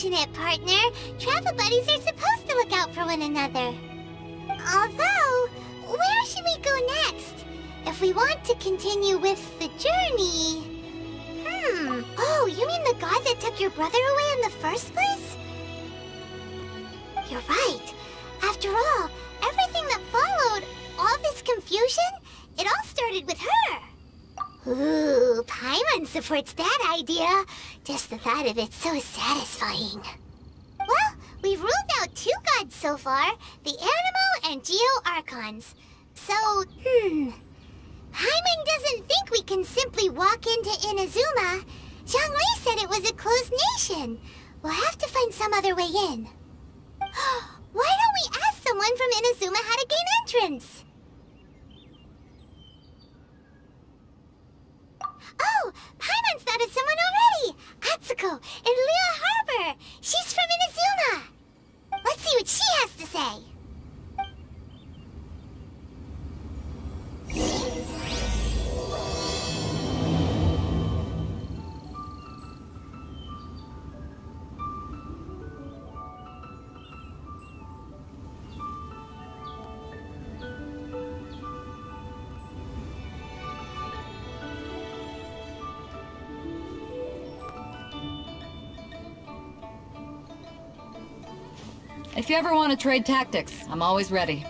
unfortunate, partner. Travel buddies are supposed to look out for one another. Although, where should we go next? If we want to continue with the journey... Oh, you mean the god that took your brother away in the first place? You're right. After all, everything that followed, all this confusion, it all started with her. Ooh, Paimon supports that idea. Just the thought of it's so satisfying. Well, we've ruled out 2 gods so far, the Animo and Geo Archons. So, Paimon doesn't think we can simply walk into Inazuma. Zhongli said it was a closed nation. We'll have to find some other way in. Why don't we ask someone from Inazuma how to gain entrance? Oh, Paimon's thought of someone already! Atsuko, in Liyue Harbor! She's from Inazuma! Let's see what she has to say. If you ever want to trade tactics, I'm always ready.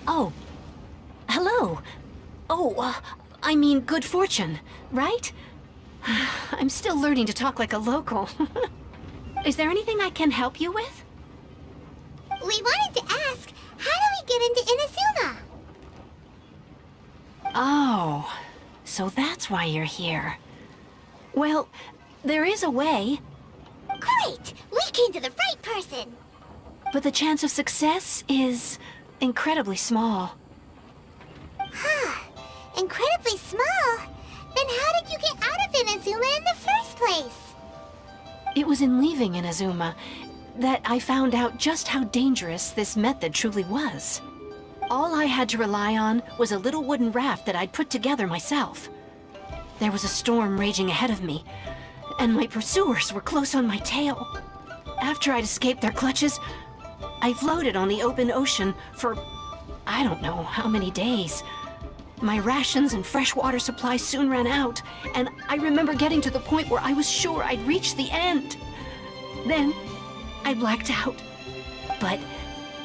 Oh. Hello. Oh, I mean good fortune, right? I'm still learning to talk like a local. Is there anything I can help you with? We wanted to ask, how do we get into Inazuma? Oh, so that's why you're here. Well, there is a way. Great! We came to the right person! But the chance of success is incredibly small. Huh. Incredibly small? Then how did you get out of Inazuma in the first place? It was in leaving Inazuma that I found out just how dangerous this method truly was. All I had to rely on was a little wooden raft that I'd put together myself. There was a storm raging ahead of me, and my pursuers were close on my tail. After I'd escaped their clutches, I floated on the open ocean for I don't know how many days. My rations and fresh water supply soon ran out, and I remember getting to the point where I was sure I'd reached the end. Then, I blacked out. But,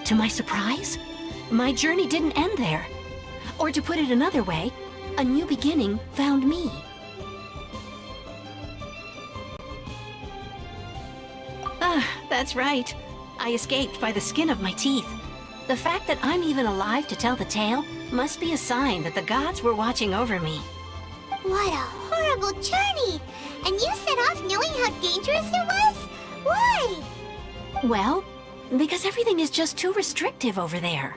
to my surprise, my journey didn't end there. Or to put it another way, a new beginning found me. That's right. I escaped by the skin of my teeth. The fact that I'm even alive to tell the tale must be a sign that the gods were watching over me. What a horrible journey! And you set off knowing how dangerous it was? Why? Well, because everything is just too restrictive over there.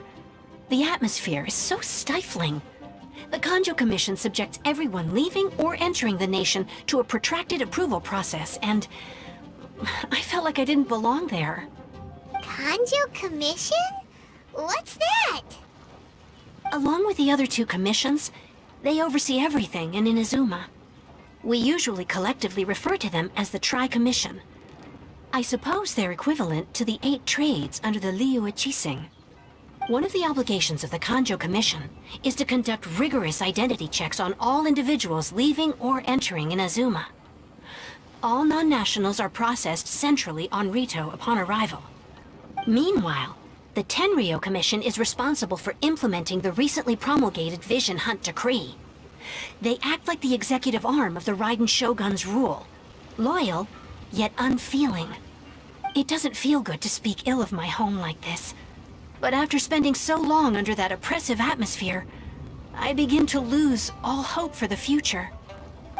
The atmosphere is so stifling. The Kanjo Commission subjects everyone leaving or entering the nation to a protracted approval process, and I felt like I didn't belong there. Kanjo Commission? What's that? Along with the other two commissions, they oversee everything in Inazuma. We usually collectively refer to them as the Tri-Commission. I suppose they're equivalent to the 8 trades under the Liyue Qixing. One of the obligations of the Kanjo Commission is to conduct rigorous identity checks on all individuals leaving or entering Inazuma. All non-nationals are processed centrally on Rito upon arrival. Meanwhile, the Tenryo Commission is responsible for implementing the recently promulgated Vision Hunt Decree. They act like the executive arm of the Raiden Shogun's rule. Loyal, yet unfeeling. It doesn't feel good to speak ill of my home like this. But after spending so long under that oppressive atmosphere, I begin to lose all hope for the future.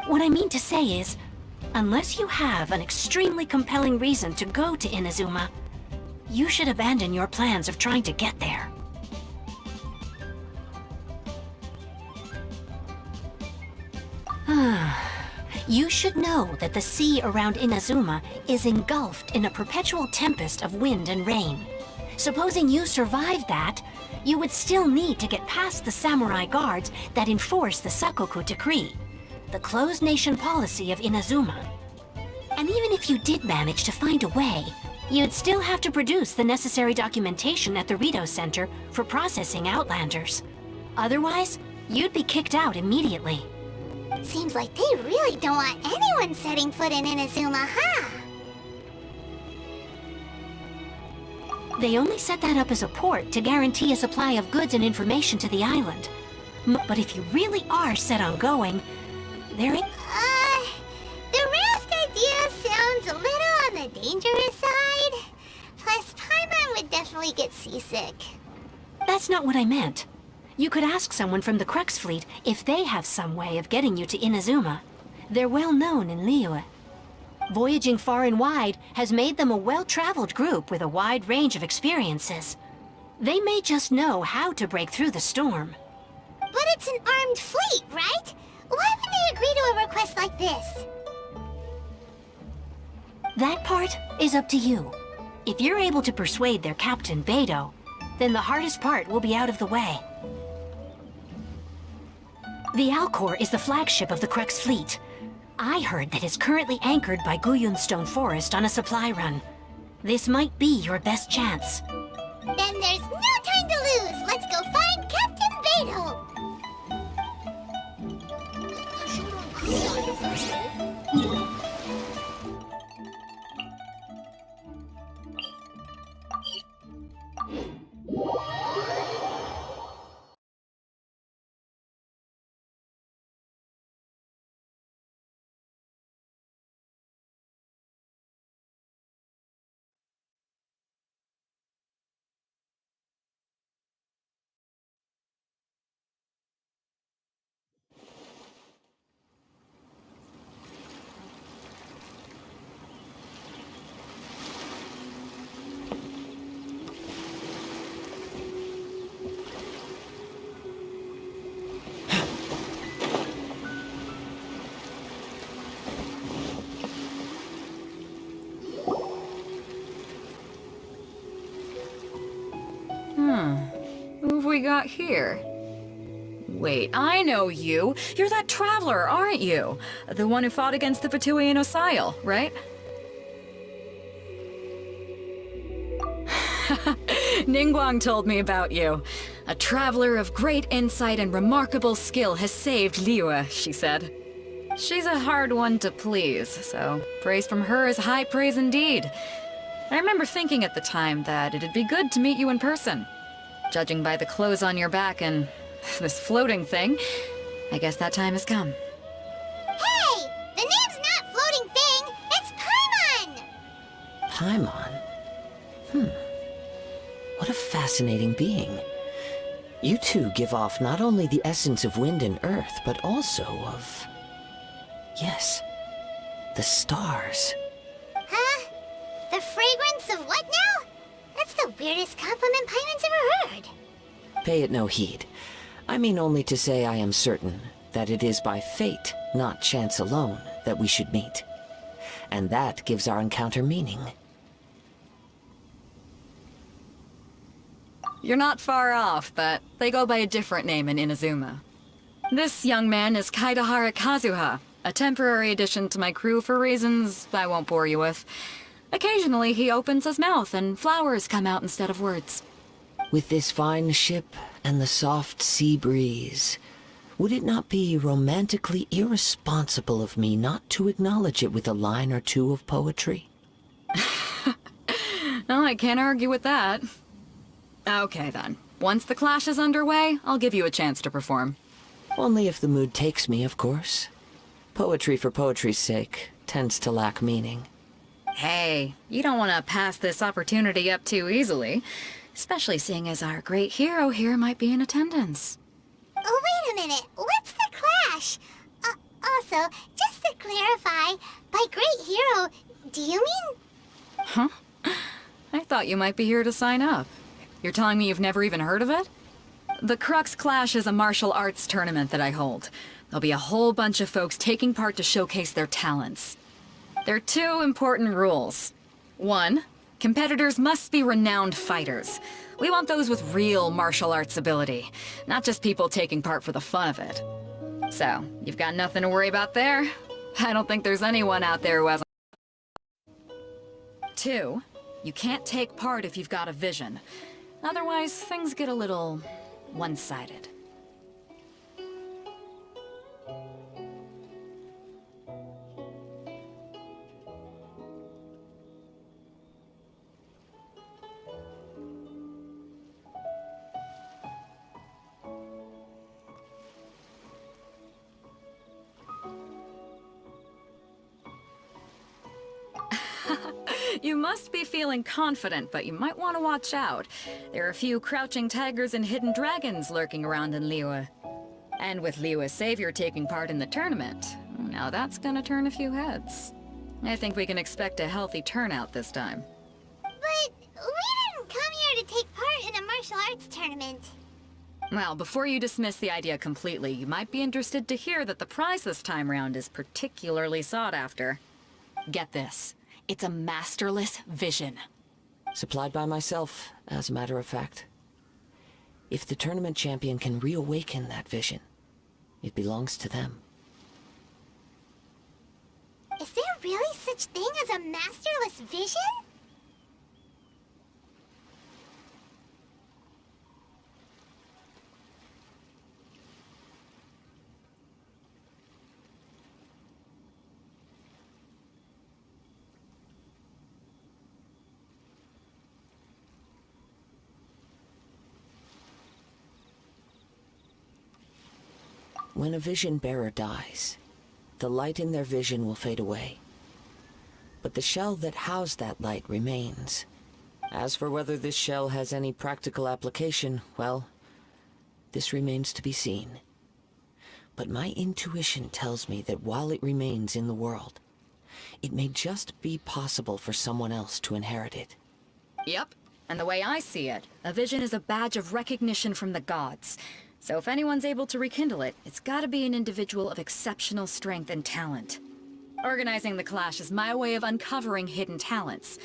What I mean to say is, unless you have an extremely compelling reason to go to Inazuma, you should abandon your plans of trying to get there. You should know that the sea around Inazuma is engulfed in a perpetual tempest of wind and rain. Supposing you survived that, you would still need to get past the samurai guards that enforce the Sakoku Decree, the closed nation policy of Inazuma. And even if you did manage to find a way, you'd still have to produce the necessary documentation at the Rito Center for processing Outlanders. Otherwise, you'd be kicked out immediately. Seems like they really don't want anyone setting foot in Inazuma, huh? They only set that up as a port to guarantee a supply of goods and information to the island. But if you really are set on going, there ain't... The raft idea sounds a little on the dangerous side. Plus, Paimon would definitely get seasick. That's not what I meant. You could ask someone from the Crux fleet if they have some way of getting you to Inazuma. They're well known in Liyue. Voyaging far and wide has made them a well-traveled group with a wide range of experiences. They may just know how to break through the storm. But it's an armed fleet, right? Why would they agree to a request like this? That part is up to you. If you're able to persuade their captain, Beidou, then the hardest part will be out of the way. The Alcor is the flagship of the Crux fleet. I heard that it's currently anchored by Guyunstone Forest on a supply run. This might be your best chance. Then there's no time to lose! Let's go find Captain Beidou! Who have we got here? Wait, I know you! You're that traveler, aren't you? The one who fought against the Fatui Osile, right? Ningguang told me about you. A traveler of great insight and remarkable skill has saved Liyue, she said. She's a hard one to please, so praise from her is high praise indeed. I remember thinking at the time that it'd be good to meet you in person. Judging by the clothes on your back and this floating thing, I guess that time has come. Hey! The name's not Floating Thing! It's Paimon! Paimon? What a fascinating being. You two give off not only the essence of wind and earth, but also of... yes, the stars. Huh? The fragrance of what now? That's the weirdest compliment Paimon's ever heard. Pay it no heed. I mean only to say I am certain that it is by fate, not chance alone, that we should meet. And that gives our encounter meaning. You're not far off, but they go by a different name in Inazuma. This young man is Kaidahara Kazuha, a temporary addition to my crew for reasons I won't bore you with. Occasionally he opens his mouth and flowers come out instead of words. With this fine ship and the soft sea breeze, would it not be romantically irresponsible of me not to acknowledge it with a line or two of poetry? No, I can't argue with that. Okay then. Once the clash is underway, I'll give you a chance to perform. Only if the mood takes me, of course. Poetry for poetry's sake tends to lack meaning. Hey, you don't want to pass this opportunity up too easily, especially seeing as our great hero here might be in attendance. Oh, wait a minute. What's the clash? Also, just to clarify, by great hero, do you mean? Huh? I thought you might be here to sign up. You're telling me you've never even heard of it? The Crux Clash is a martial arts tournament that I hold. There'll be a whole bunch of folks taking part to showcase their talents. There are 2 important rules. 1, competitors must be renowned fighters. We want those with real martial arts ability, not just people taking part for the fun of it. So, you've got nothing to worry about there. I don't think there's anyone out there who hasn't. 2, you can't take part if you've got a vision. Otherwise, things get a little one-sided. You must be feeling confident, but you might want to watch out. There are a few crouching tigers and hidden dragons lurking around in Liyue. And with Liyue's savior taking part in the tournament, now that's gonna turn a few heads. I think we can expect a healthy turnout this time. But we didn't come here to take part in a martial arts tournament. Well, before you dismiss the idea completely, you might be interested to hear that the prize this time round is particularly sought after. Get this. It's a masterless vision. Supplied by myself, as a matter of fact. If the tournament champion can reawaken that vision, it belongs to them. Is there really such thing as a masterless vision? When a vision bearer dies, the light in their vision will fade away. But the shell that housed that light remains. As for whether this shell has any practical application, well, this remains to be seen. But my intuition tells me that while it remains in the world, it may just be possible for someone else to inherit it. Yep. And the way I see it, a vision is a badge of recognition from the gods. So if anyone's able to rekindle it, it's gotta be an individual of exceptional strength and talent. Organizing the clash is my way of uncovering hidden talents.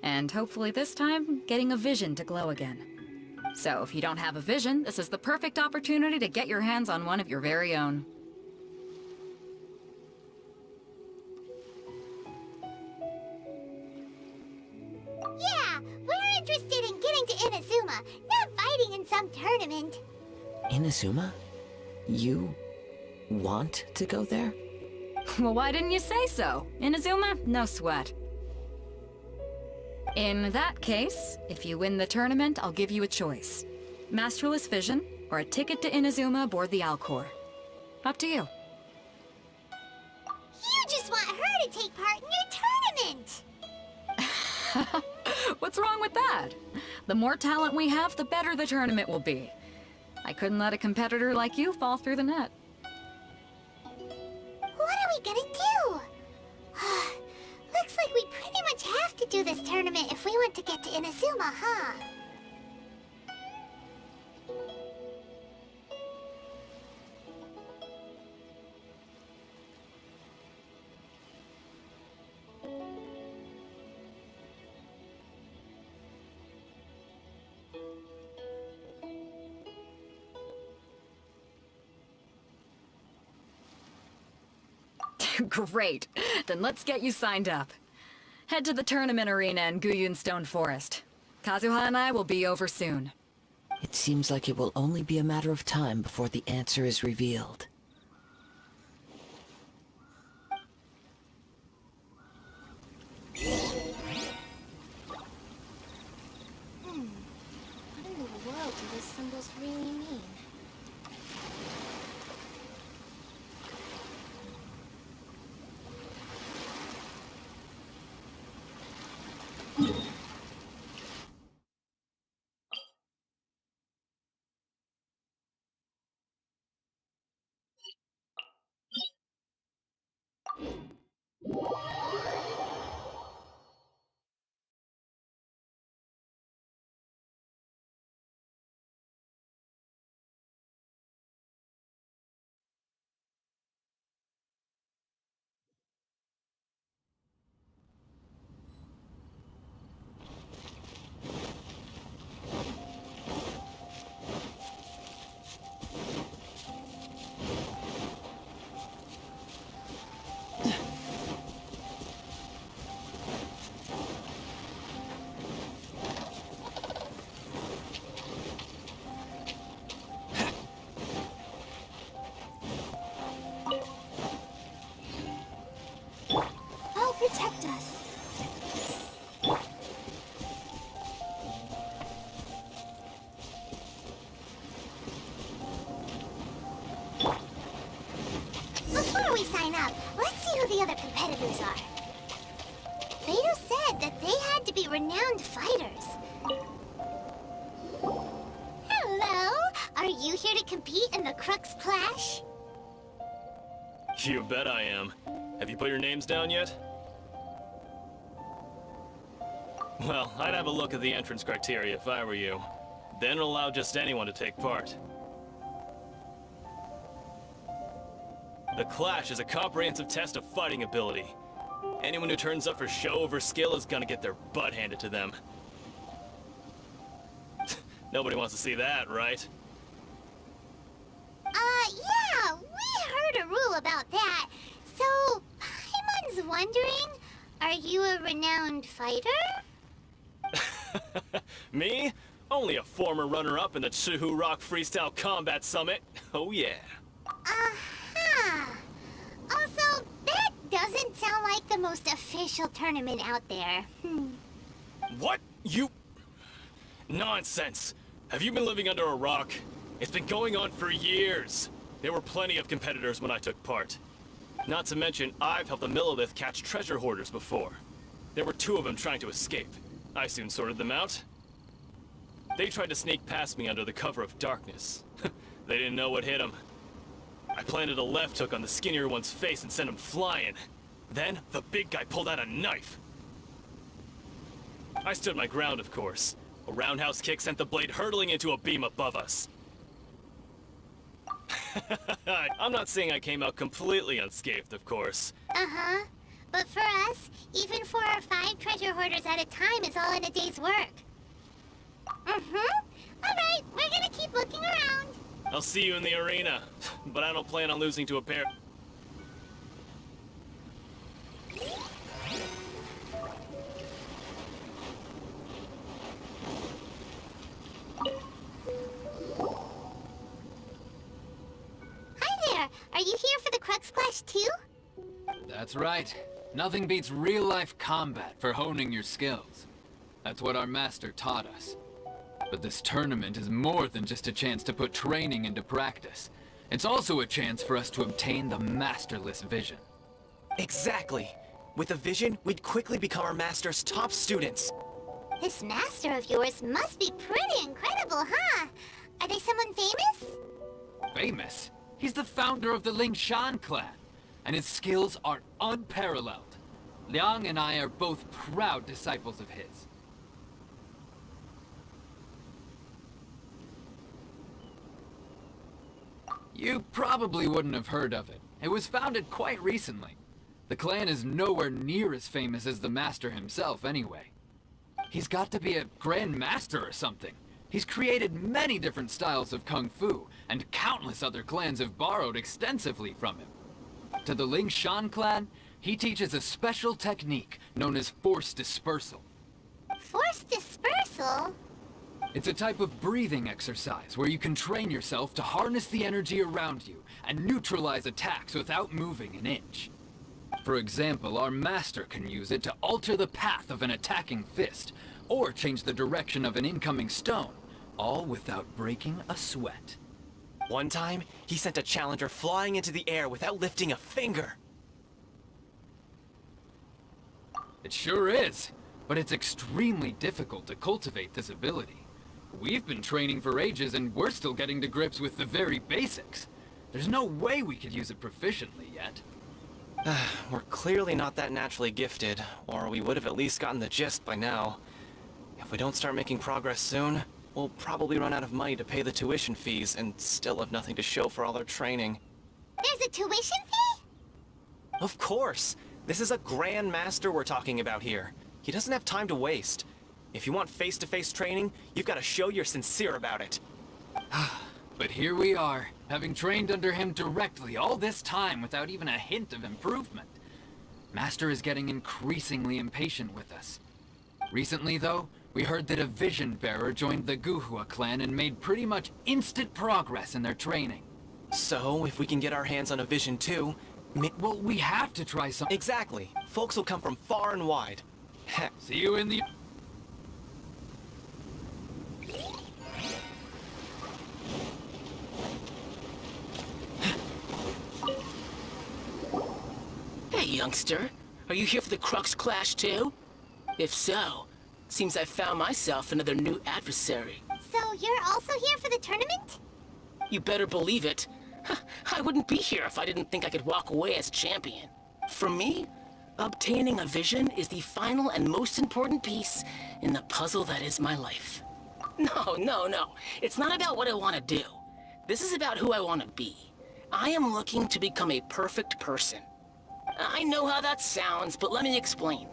And hopefully this time, getting a vision to glow again. So if you don't have a vision, this is the perfect opportunity to get your hands on one of your very own. Yeah, we're interested in getting to Inazuma, not fighting in some tournament. Inazuma? You want to go there? Well, why didn't you say so? Inazuma? No sweat. In that case, if you win the tournament, I'll give you a choice. Masterless Vision, or a ticket to Inazuma aboard the Alcor. Up to you. You just want her to take part in your tournament! What's wrong with that? The more talent we have, the better the tournament will be. I couldn't let a competitor like you fall through the net. What are we gonna do? Looks like we pretty much have to do this tournament if we want to get to Inazuma, huh? Great. Then let's get you signed up. Head to the tournament arena in Guyun Stone Forest. Kazuha and I will be over soon. It seems like it will only be a matter of time before the answer is revealed. What in the world do those symbols really mean? Protect us. Before we sign up, let's see who the other competitors are. Beidou said that they had to be renowned fighters. Hello! Are you here to compete in the Crux Clash? You bet I am. Have you put your names down yet? Well, I'd have a look at the entrance criteria if I were you. Then allow just anyone to take part. The Clash is a comprehensive test of fighting ability. Anyone who turns up for show over skill is gonna get their butt handed to them. Nobody wants to see that, right? Yeah, we heard a rule about that. So, Paimon's wondering, are you a renowned fighter? Me? Only a former runner-up in the Chihu Rock Freestyle Combat Summit. Oh yeah. Uh-huh. Also, that doesn't sound like the most official tournament out there. What? You... Nonsense. Have you been living under a rock? It's been going on for years. There were plenty of competitors when I took part. Not to mention, I've helped the Millilith catch treasure hoarders before. There were 2 of them trying to escape. I soon sorted them out. They tried to sneak past me under the cover of darkness. They didn't know what hit them. I planted a left hook on the skinnier one's face and sent him flying. Then, the big guy pulled out a knife. I stood my ground, of course. A roundhouse kick sent the blade hurtling into a beam above us. I'm not saying I came out completely unscathed, of course. Uh-huh. But for us, even 4 or 5 treasure hoarders at a time is all in a day's work. Alright, we're gonna keep looking around. I'll see you in the arena, but I don't plan on losing to a pair. Hi there, are you here for the Crux Clash too? That's right. Nothing beats real-life combat for honing your skills. That's what our master taught us. But this tournament is more than just a chance to put training into practice. It's also a chance for us to obtain the masterless vision. Exactly. With a vision, we'd quickly become our master's top students. This master of yours must be pretty incredible, huh? Are they someone famous? Famous? He's the founder of the Lingshan clan, and his skills are unparalleled. Liang and I are both proud disciples of his. You probably wouldn't have heard of it. It was founded quite recently. The clan is nowhere near as famous as the Master himself, anyway. He's got to be a Grand Master or something. He's created many different styles of Kung Fu, and countless other clans have borrowed extensively from him. To the Ling Shan clan, he teaches a special technique known as Force Dispersal. Force dispersal? It's a type of breathing exercise where you can train yourself to harness the energy around you and neutralize attacks without moving an inch. For example, our master can use it to alter the path of an attacking fist, or change the direction of an incoming stone, all without breaking a sweat. One time, he sent a challenger flying into the air without lifting a finger. It sure is, but it's extremely difficult to cultivate this ability. We've been training for ages and we're still getting to grips with the very basics. There's no way we could use it proficiently yet. We're clearly not that naturally gifted, or we would have at least gotten the gist by now. If we don't start making progress soon, we'll probably run out of money to pay the tuition fees and still have nothing to show for all our training. There's a tuition fee? Of course! This is a Grand Master we're talking about here. He doesn't have time to waste. If you want face-to-face training, you've got to show you're sincere about it. But here we are, having trained under him directly all this time without even a hint of improvement. Master is getting increasingly impatient with us. Recently, though, we heard that a Vision Bearer joined the Guhua clan and made pretty much instant progress in their training. So, if we can get our hands on a Vision too... Well, we have to try something. Exactly. Folks will come from far and wide. Heck, See you in the... Hey, youngster. Are you here for the Crux Clash too? If so, seems I found myself another new adversary. So you're also here for the tournament? You better believe it. I wouldn't be here if I didn't think I could walk away as champion. For me, obtaining a vision is the final and most important piece in the puzzle that is my life. No. It's not about what I want to do. This is about who I want to be. I am looking to become a perfect person. I know how that sounds, but let me explain.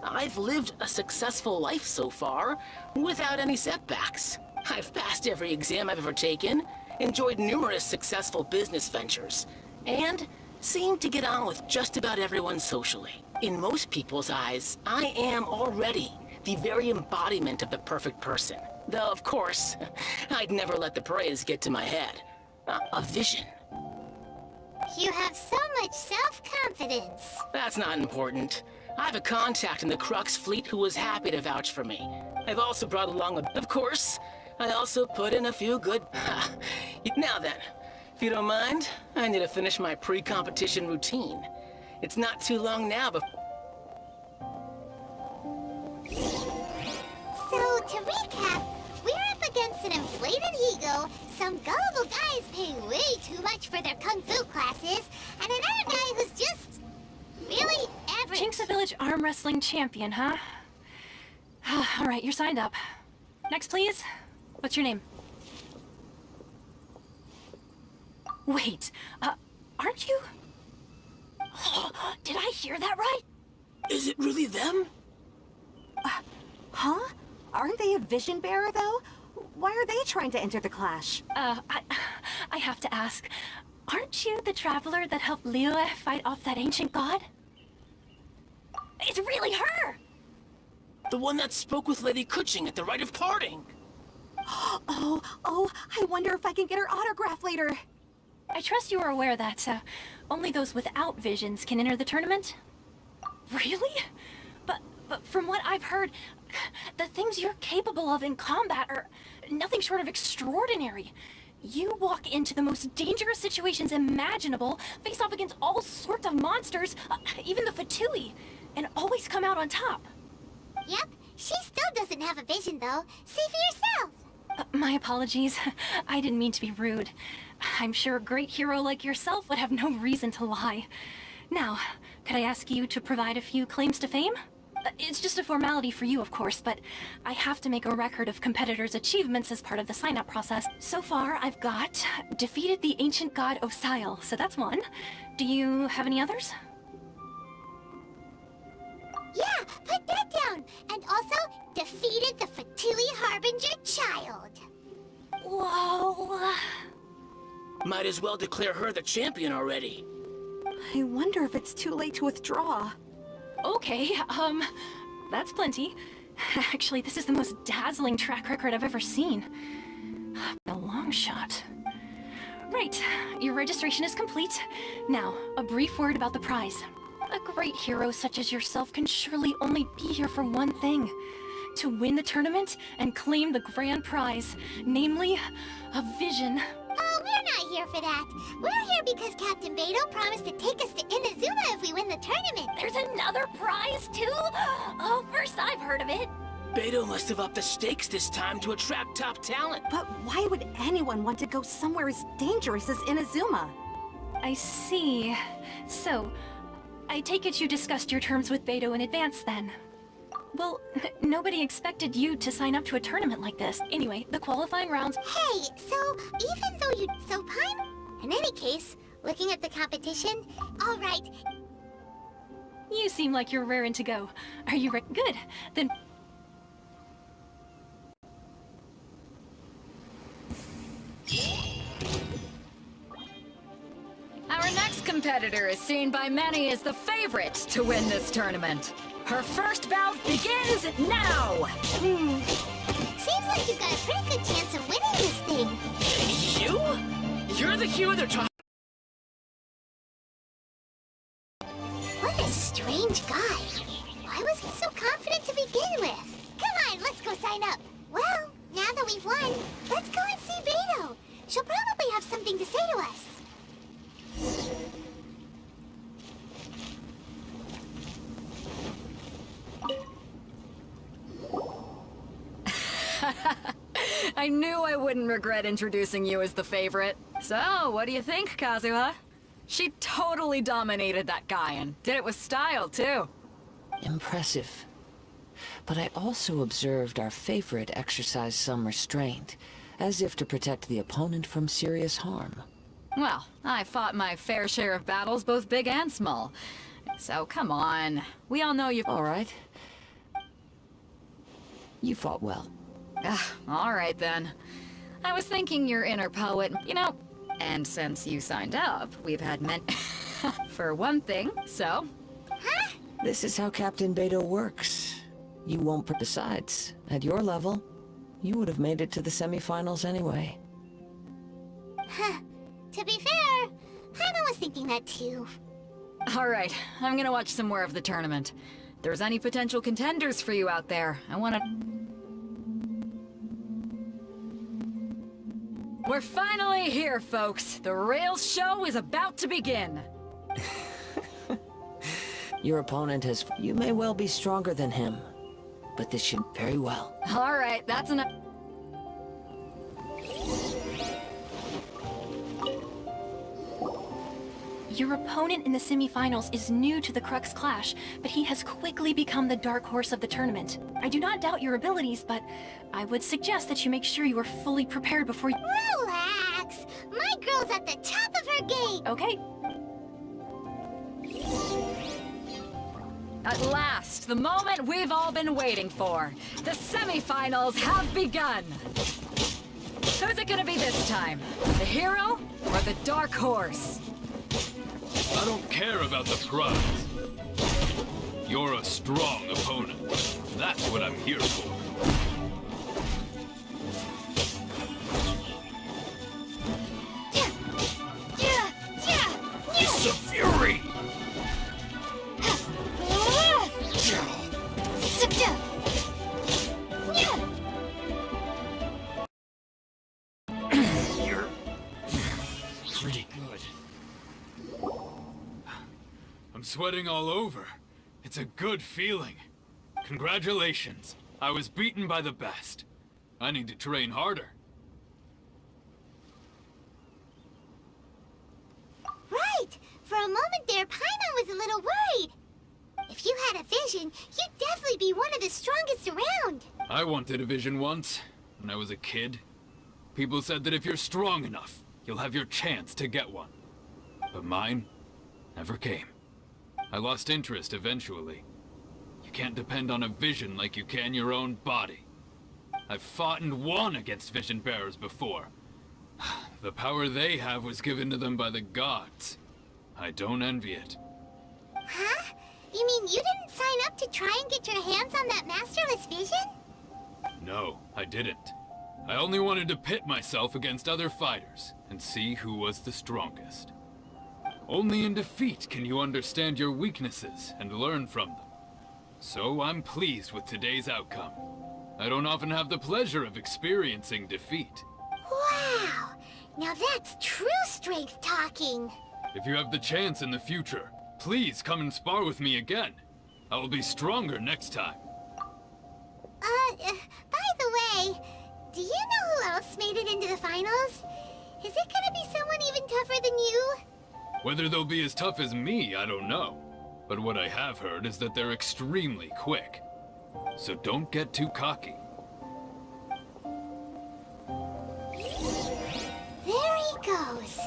I've lived a successful life so far, without any setbacks. I've passed every exam I've ever taken, enjoyed numerous successful business ventures, and seem to get on with just about everyone socially. In most people's eyes, I am already the very embodiment of the perfect person. Though, of course, I'd never let the praise get to my head. A vision. You have so much self-confidence. That's not important. I have a contact in the Crux fleet who was happy to vouch for me. I've also brought along Of course, I also put in a few good... Now then, if you don't mind, I need to finish my pre-competition routine. It's not too long now, but... So, to recap, we're up against an inflated ego, some gullible guys paying way too much for their kung fu classes, and another guy who's just really average. Jinxa Village arm wrestling champion, huh? All right, you're signed up. Next, please. What's your name? Wait, aren't you? Did I hear that right? Is it really them? Huh? Aren't they a vision bearer, though? Why are they trying to enter the clash? I have to ask, aren't you the traveler that helped Liyue fight off that ancient god? It's really her! The one that spoke with Lady Kuching at the rite of parting. Oh, I wonder if I can get her autograph later. I trust you are aware that, only those without visions can enter the tournament? Really? But from what I've heard, the things you're capable of in combat are nothing short of extraordinary. You walk into the most dangerous situations imaginable, face off against all sorts of monsters, even the Fatui, and always come out on top. Yep, she still doesn't have a vision, though. See for yourself. My apologies. I didn't mean to be rude. I'm sure a great hero like yourself would have no reason to lie. Now, could I ask you to provide a few claims to fame? It's just a formality for you, of course, but I have to make a record of competitors' achievements as part of the sign-up process. So far, I've got defeated the ancient god Osile, so that's one. Do you have any others? Yeah, put that down. And also, defeated the Fatui Harbinger child. Whoa. Might as well declare her the champion already. I wonder if it's too late to withdraw. Okay, that's plenty. Actually, this is the most dazzling track record I've ever seen. A long shot. Right, your registration is complete. Now, a brief word about the prize. A great hero such as yourself can surely only be here for one thing. To win the tournament and claim the grand prize, namely, a vision. Oh, we're not here for that. We're here because Captain Beto promised to take us to Inazuma if we win the tournament. There's another prize, too? Oh, first I've heard of it. Beto must have upped the stakes this time to attract top talent. But why would anyone want to go somewhere as dangerous as Inazuma? I see. So, I take it you discussed your terms with Beto in advance, then? Well, nobody expected you to sign up to a tournament like this. Anyway, the qualifying rounds... Hey, so even though you... So, Paimon? In any case, looking at the competition, all right. You seem like you're raring to go. Are you good? Then... Our next competitor is seen by many as the favorite to win this tournament. Her first bout begins now! Seems like you've got a pretty good chance of winning this thing. You? You're the hero they're talking... What a strange guy. Why was he so confident to begin with? Come on, let's go sign up. Well, now that we've won, let's go and see Beto. She'll probably have something to say to us. I knew I wouldn't regret introducing you as the favorite. So, what do you think, Kazuha? She totally dominated that guy and did it with style, too. Impressive. But I also observed our favorite exercise some restraint, as if to protect the opponent from serious harm. Well, I fought my fair share of battles, both big and small. So, come on. We all know you... All right. You fought well. All right, then. I was thinking your inner poet, you know... And since you signed up, we've had for one thing, so... Huh? This is how Captain Beto works. You won't... Besides, at your level, you would have made it to the semifinals anyway. Huh. To be fair, Paimon was thinking that too. All right, I'm gonna watch some more of the tournament. If there's any potential contenders for you out there, I wanna... We're finally here, folks. The rail show is about to begin. Your opponent has... You may well be stronger than him, but this should very well. All right, that's enough. Your opponent in the semifinals is new to the Crux Clash, but he has quickly become the dark horse of the tournament. I do not doubt your abilities, but I would suggest that you make sure you are fully prepared before you... Relax! My girl's at the top of her game! Okay. At last, the moment we've all been waiting for. The semifinals have begun. Who's it gonna be this time? The hero or the dark horse? I don't care about the prize. You're a strong opponent. That's what I'm here for. It's a fury! You're pretty good. I'm sweating all over. It's a good feeling. Congratulations. I was beaten by the best. I need to train harder. Right! For a moment there, Paimon had a vision, you'd definitely be one of the strongest around. I wanted a vision once, when I was a kid. People said that if you're strong enough, you'll have your chance to get one. But mine never came. I lost interest eventually. You can't depend on a vision like you can your own body. I've fought and won against vision bearers before. The power they have was given to them by the gods. I don't envy it. Huh? You mean you didn't sign up to try and get your hands on that masterless vision? No, I didn't. I only wanted to pit myself against other fighters and see who was the strongest. Only in defeat can you understand your weaknesses and learn from them. So I'm pleased with today's outcome. I don't often have the pleasure of experiencing defeat. Wow! Now that's true strength talking. If you have the chance in the future, please come and spar with me again. I will be stronger next time. By the way, do you know who else made it into the finals? Is it gonna be someone even tougher than you? Whether they'll be as tough as me, I don't know. But what I have heard is that they're extremely quick. So don't get too cocky. There he goes.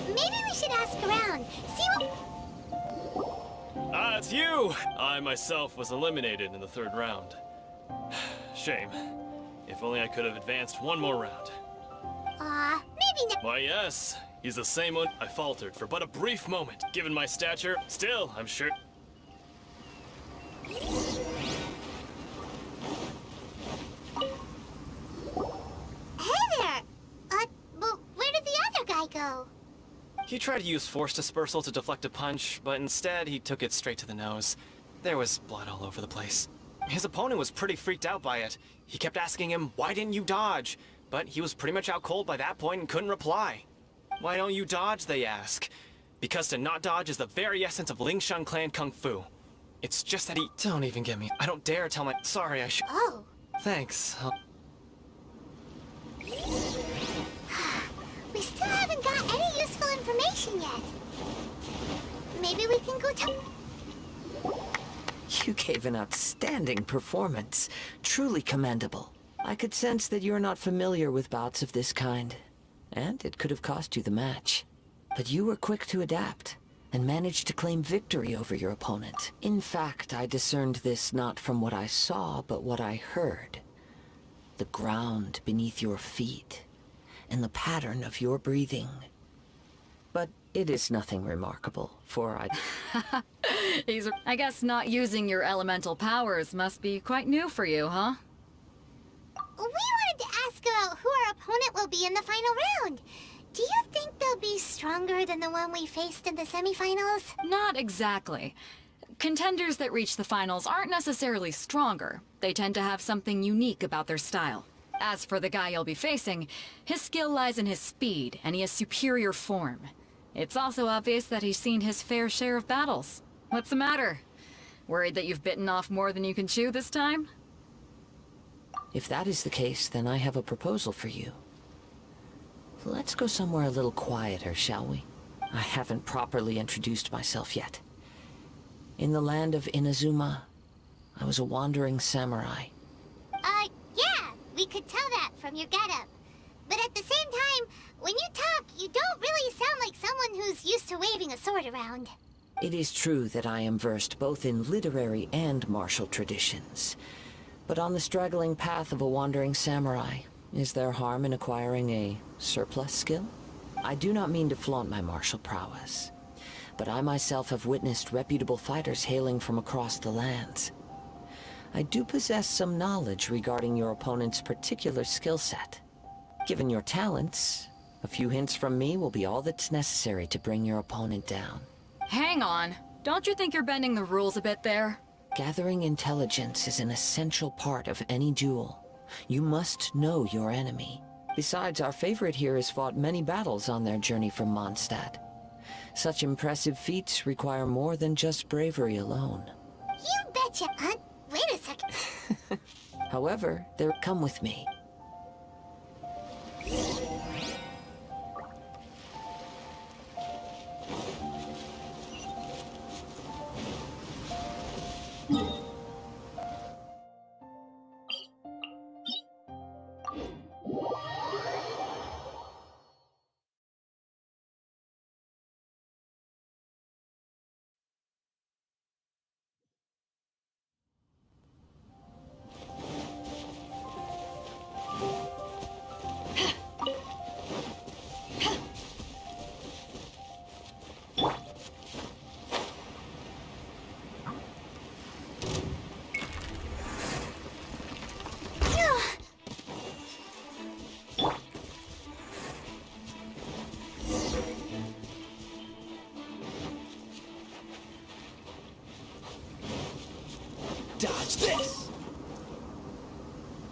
Maybe we should ask around, see what... Ah, it's you! I myself was eliminated in the third round. Shame. If only I could have advanced one more round. Maybe not. Why, yes. He's the same one. I faltered for but a brief moment. Given my stature, still, I'm sure... Hey there! But where did the other guy go? He tried to use force dispersal to deflect a punch, but instead he took it straight to the nose. There was blood all over the place. His opponent was pretty freaked out by it. He kept asking him, "Why didn't you dodge?" But he was pretty much out cold by that point and couldn't reply. "Why don't you dodge?" they ask. Because to not dodge is the very essence of Lingshan clan kung fu. It's just that he... Don't even get me. I don't dare tell my... Sorry, I should... Oh. Thanks. We still haven't got any useful information yet. Maybe we can go tell... You gave an outstanding performance. Truly commendable. I could sense that you're not familiar with bouts of this kind, and it could have cost you the match. But you were quick to adapt, and managed to claim victory over your opponent. In fact, I discerned this not from what I saw, but what I heard. The ground beneath your feet, and the pattern of your breathing. But it is nothing remarkable, for I guess not using your elemental powers must be quite new for you, huh? We wanted to ask about who our opponent will be in the final round. Do you think they'll be stronger than the one we faced in the semifinals? Not exactly. Contenders that reach the finals aren't necessarily stronger. They tend to have something unique about their style. As for the guy you'll be facing, his skill lies in his speed, and he has superior form. It's also obvious that he's seen his fair share of battles. What's the matter? Worried that you've bitten off more than you can chew this time? If that is the case, then I have a proposal for you. Let's go somewhere a little quieter, shall we? I haven't properly introduced myself yet. In the land of Inazuma, I was a wandering samurai. Yeah, we could tell that from your getup. But at the same time, when you talk, you don't really sound like someone who's used to waving a sword around. It is true that I am versed both in literary and martial traditions. But on the straggling path of a wandering samurai, is there harm in acquiring a surplus skill? I do not mean to flaunt my martial prowess, but I myself have witnessed reputable fighters hailing from across the lands. I do possess some knowledge regarding your opponent's particular skill set. Given your talents, a few hints from me will be all that's necessary to bring your opponent down. Hang on. Don't you think you're bending the rules a bit there? Gathering intelligence is an essential part of any duel. You must know your enemy. Besides, our favorite here has fought many battles on their journey from Mondstadt. Such impressive feats require more than just bravery alone. You betcha, huh? Wait a second. However, come with me.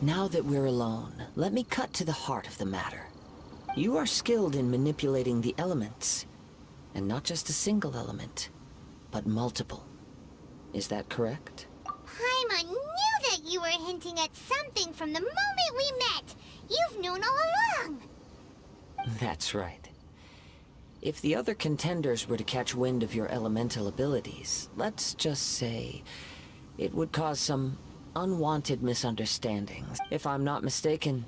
Now that we're alone, let me cut to the heart of the matter. You are skilled in manipulating the elements, and not just a single element, but multiple. Is that correct? Paimon knew that you were hinting at something from the moment we met. You've known all along. That's right. If the other contenders were to catch wind of your elemental abilities, let's just say it would cause some unwanted misunderstandings. If I'm not mistaken,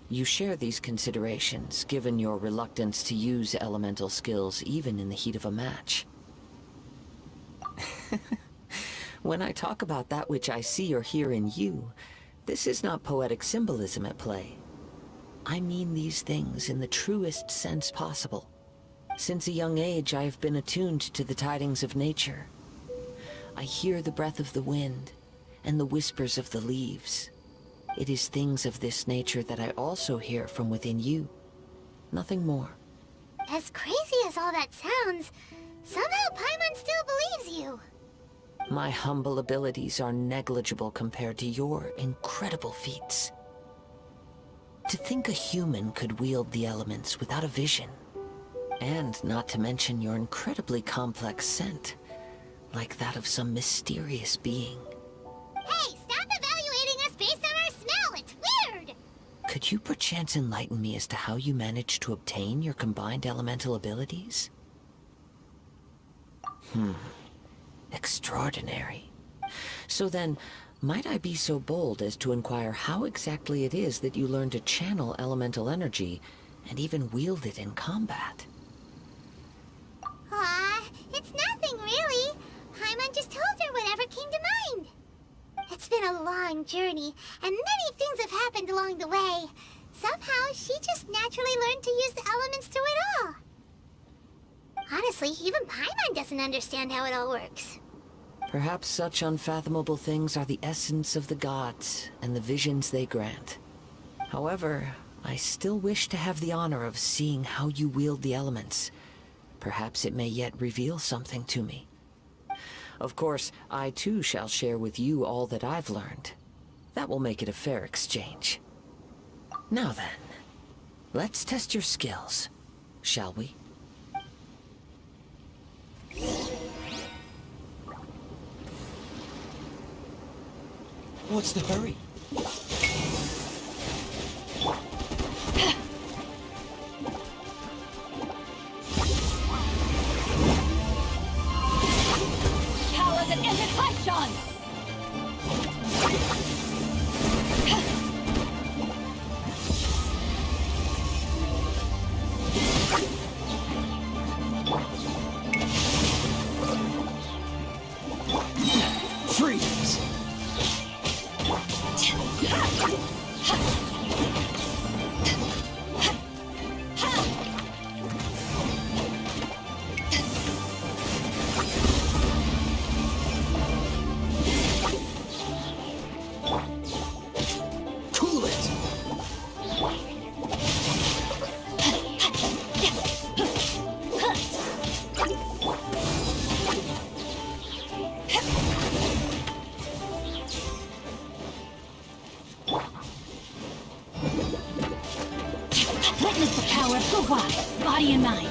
you share these considerations, given your reluctance to use elemental skills even in the heat of a match. When I talk about that which I see or hear in you, this is not poetic symbolism at play. I mean these things in the truest sense possible. Since a young age, I have been attuned to the tidings of nature. I hear the breath of the wind and the whispers of the leaves. It is things of this nature that I also hear from within you. Nothing more. As crazy as all that sounds, somehow Paimon still believes you. My humble abilities are negligible compared to your incredible feats. To think a human could wield the elements without a vision. And not to mention your incredibly complex scent, like that of some mysterious being. Hey, stop evaluating us based on our smell! It's weird! Could you perchance enlighten me as to how you managed to obtain your combined elemental abilities? Extraordinary. So then, might I be so bold as to inquire how exactly it is that you learned to channel elemental energy and even wield it in combat? It's nothing really. Paimon just told her whatever came to mind. It's been a long journey, and many things have happened along the way. Somehow, she just naturally learned to use the elements through it all. Honestly, even Paimon doesn't understand how it all works. Perhaps such unfathomable things are the essence of the gods and the visions they grant. However, I still wish to have the honor of seeing how you wield the elements. Perhaps it may yet reveal something to me. Of course, I too shall share with you all that I've learned. That will make it a fair exchange. Now then, let's test your skills, shall we? What's the hurry? Power that ended Haishan! Freeze! Cool it! Witness the power of Gua, body and mind.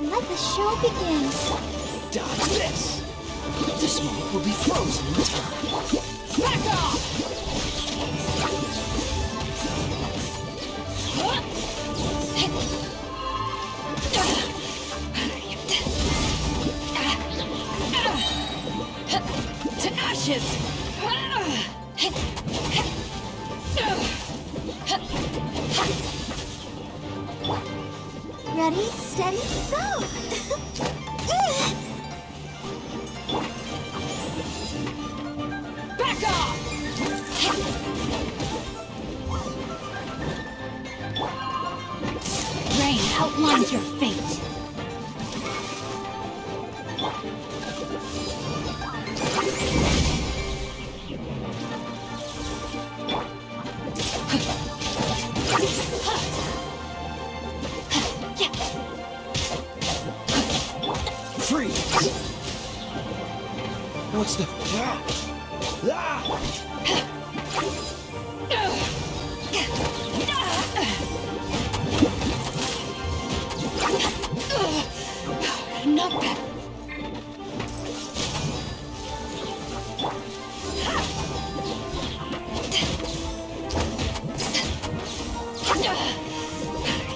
Let the show begin. Dodge this! This moment will be frozen in time. Back off! To ashes! Ready, steady, go! Back off! Rain outlines your fate. What's the... Not bad.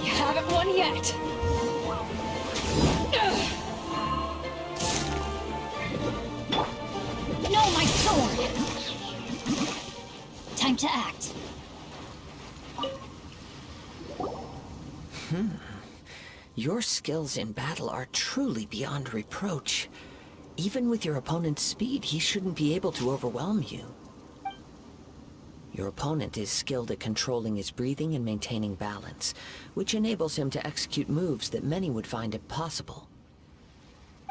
You haven't won yet. No, my sword! Time to act. Your skills in battle are truly beyond reproach. Even with your opponent's speed, he shouldn't be able to overwhelm you. Your opponent is skilled at controlling his breathing and maintaining balance, which enables him to execute moves that many would find impossible.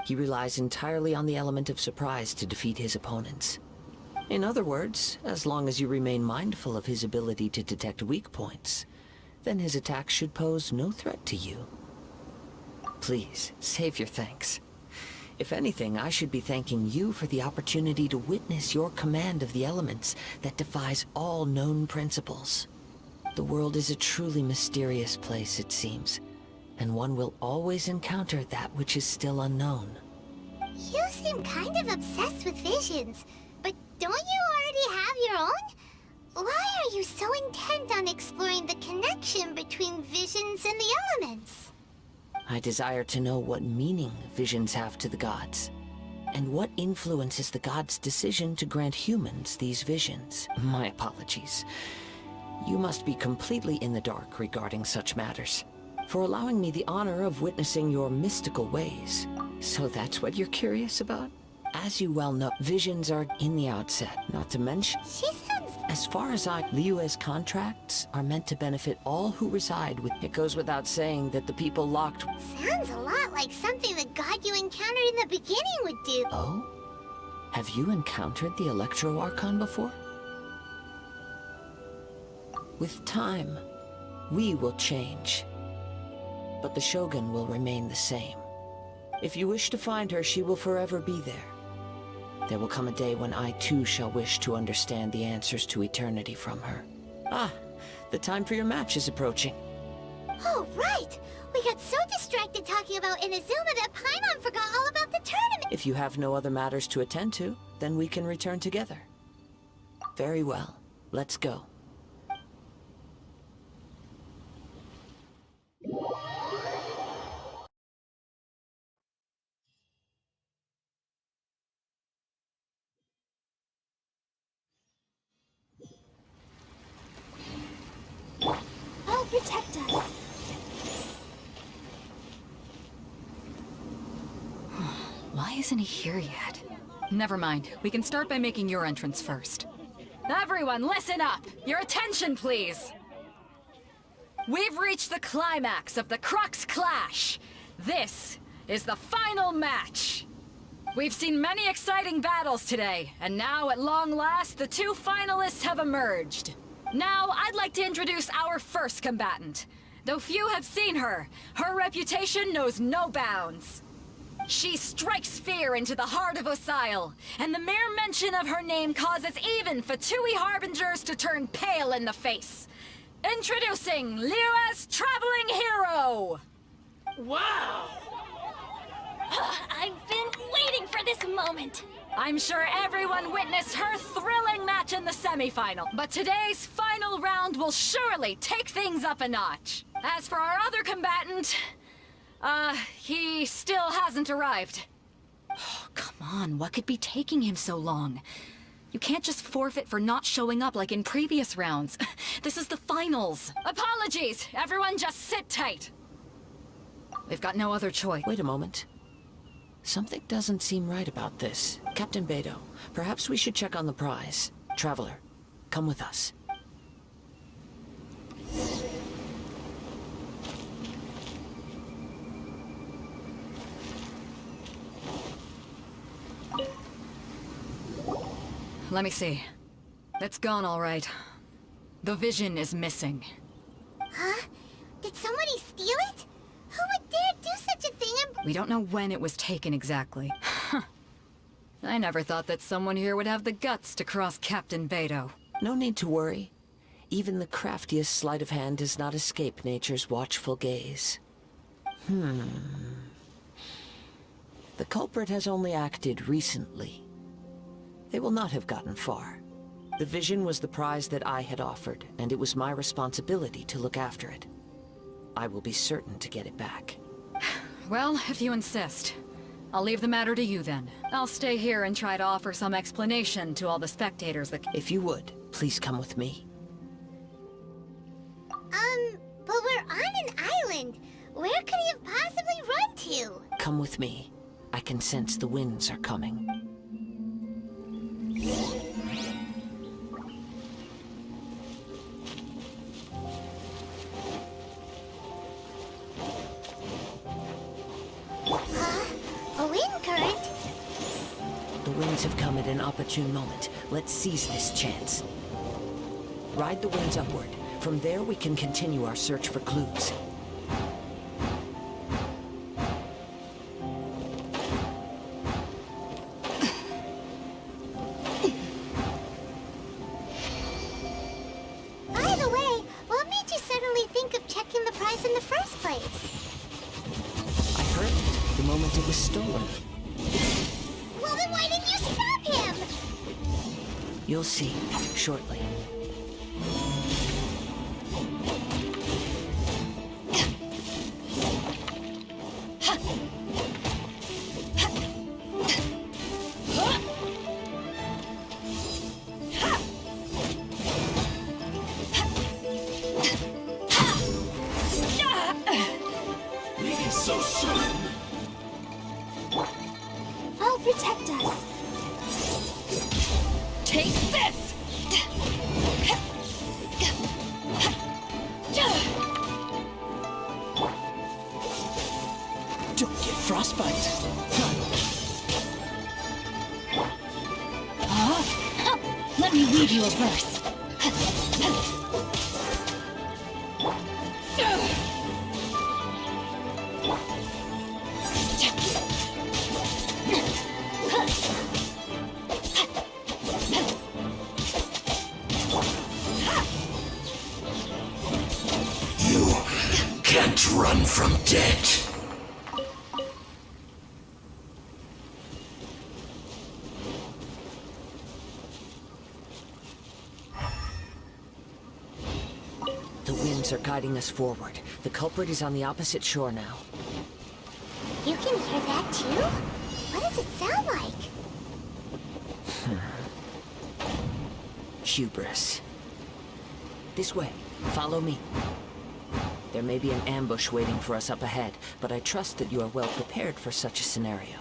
He relies entirely on the element of surprise to defeat his opponents. In other words, as long as you remain mindful of his ability to detect weak points, then his attacks should pose no threat to you. Please, save your thanks. If anything, I should be thanking you for the opportunity to witness your command of the elements that defies all known principles. The world is a truly mysterious place, it seems, and one will always encounter that which is still unknown. You seem kind of obsessed with visions, but don't you already have your own? Why are you so intent on exploring the connection between visions and the elements? I desire to know what meaning visions have to the gods, and what influences the gods' decision to grant humans these visions. My apologies. You must be completely in the dark regarding such matters, for allowing me the honor of witnessing your mystical ways. So that's what you're curious about? As you well know, visions are in the outset, not to mention... She sounds... As far as Liyue's contracts are meant to benefit all who reside with... It goes without saying that the people locked... Sounds a lot like something the god you encountered in the beginning would do. Oh? Have you encountered the Electro Archon before? With time, we will change. But the Shogun will remain the same. If you wish to find her, she will forever be there. There will come a day when I too shall wish to understand the answers to eternity from her. Ah, the time for your match is approaching. Oh, right! We got so distracted talking about Inazuma that Paimon forgot all about the tournament! If you have no other matters to attend to, then we can return together. Very well. Let's go. Oh, protect us! Why isn't he here yet? Never mind. We can start by making your entrance first. Everyone, listen up! Your attention, please! We've reached the climax of the Crux Clash! This is the final match! We've seen many exciting battles today, and now, at long last, the two finalists have emerged. Now, I'd like to introduce our first combatant. Though few have seen her, her reputation knows no bounds. She strikes fear into the heart of Osile, and the mere mention of her name causes even Fatui Harbingers to turn pale in the face. Introducing Liyue's traveling hero! Wow! I've been waiting for this moment. I'm sure everyone witnessed her thrilling match in the semi-final, but today's final round will surely take things up a notch. As for our other combatant, he still hasn't arrived. Oh, come on, what could be taking him so long? You can't just forfeit for not showing up like in previous rounds. This is the finals. Apologies, everyone just sit tight. We've got no other choice. Wait a moment. Something doesn't seem right about this. Captain Beidou, perhaps we should check on the prize. Traveler, come with us. Let me see. It's gone all right. The vision is missing. Huh? Did somebody steal it? Who would dare do such a thing and... We don't know when it was taken exactly. I never thought that someone here would have the guts to cross Captain Beto. No need to worry. Even the craftiest sleight of hand does not escape nature's watchful gaze. The culprit has only acted recently. They will not have gotten far. The vision was the prize that I had offered, and it was my responsibility to look after it. I will be certain to get it back. Well, if you insist. I'll leave the matter to you then. I'll stay here and try to offer some explanation to all the spectators that... If you would, please come with me. But we're on an island. Where could he have possibly run to? Come with me. I can sense the winds are coming. A wind current? The winds have come at an opportune moment. Let's seize this chance. Ride the winds upward. From there, we can continue our search for clues. By the way, what made you suddenly think of checking the prize in the first place? I heard it the moment it was stolen. Well, then why didn't you stop him? You'll see, shortly. Leaving so soon! I'll protect us. Take this! Don't get frostbite. Let me read you a verse. You can't run from death. The winds are guiding us forward. The culprit is on the opposite shore now. You can hear that too? What does it sound like? Hubris. This way. Follow me. There may be an ambush waiting for us up ahead, but I trust that you are well prepared for such a scenario.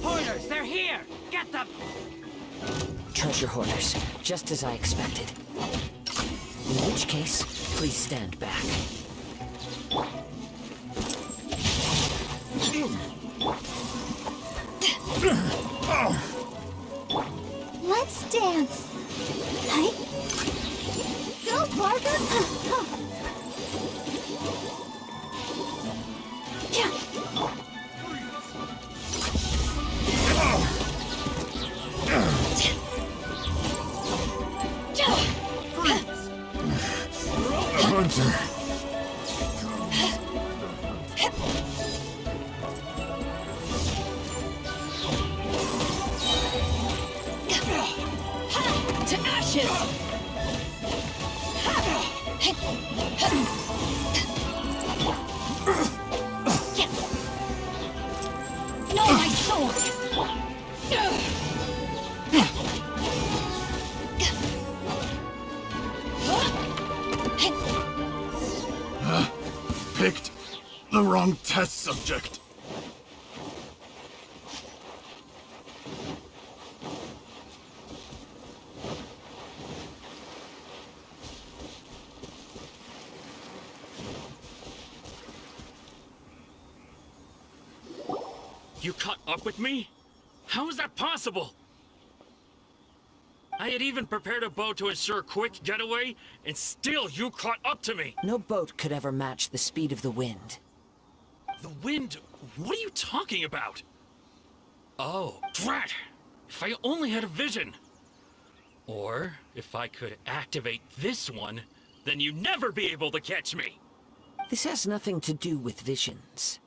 Hoarders, they're here! Get them! Treasure hoarders, just as I expected. In which case, please stand back. Let's dance. Right? Go, Barker! Yeah. Hunter. To ashes! No, my sword! Picked the wrong test subject. You caught up with me? How is that possible? I had even prepared a boat to ensure a quick getaway, and still you caught up to me! No boat could ever match the speed of the wind. The wind? What are you talking about? Oh, drat! If I only had a vision! Or, if I could activate this one, then you'd never be able to catch me! This has nothing to do with visions.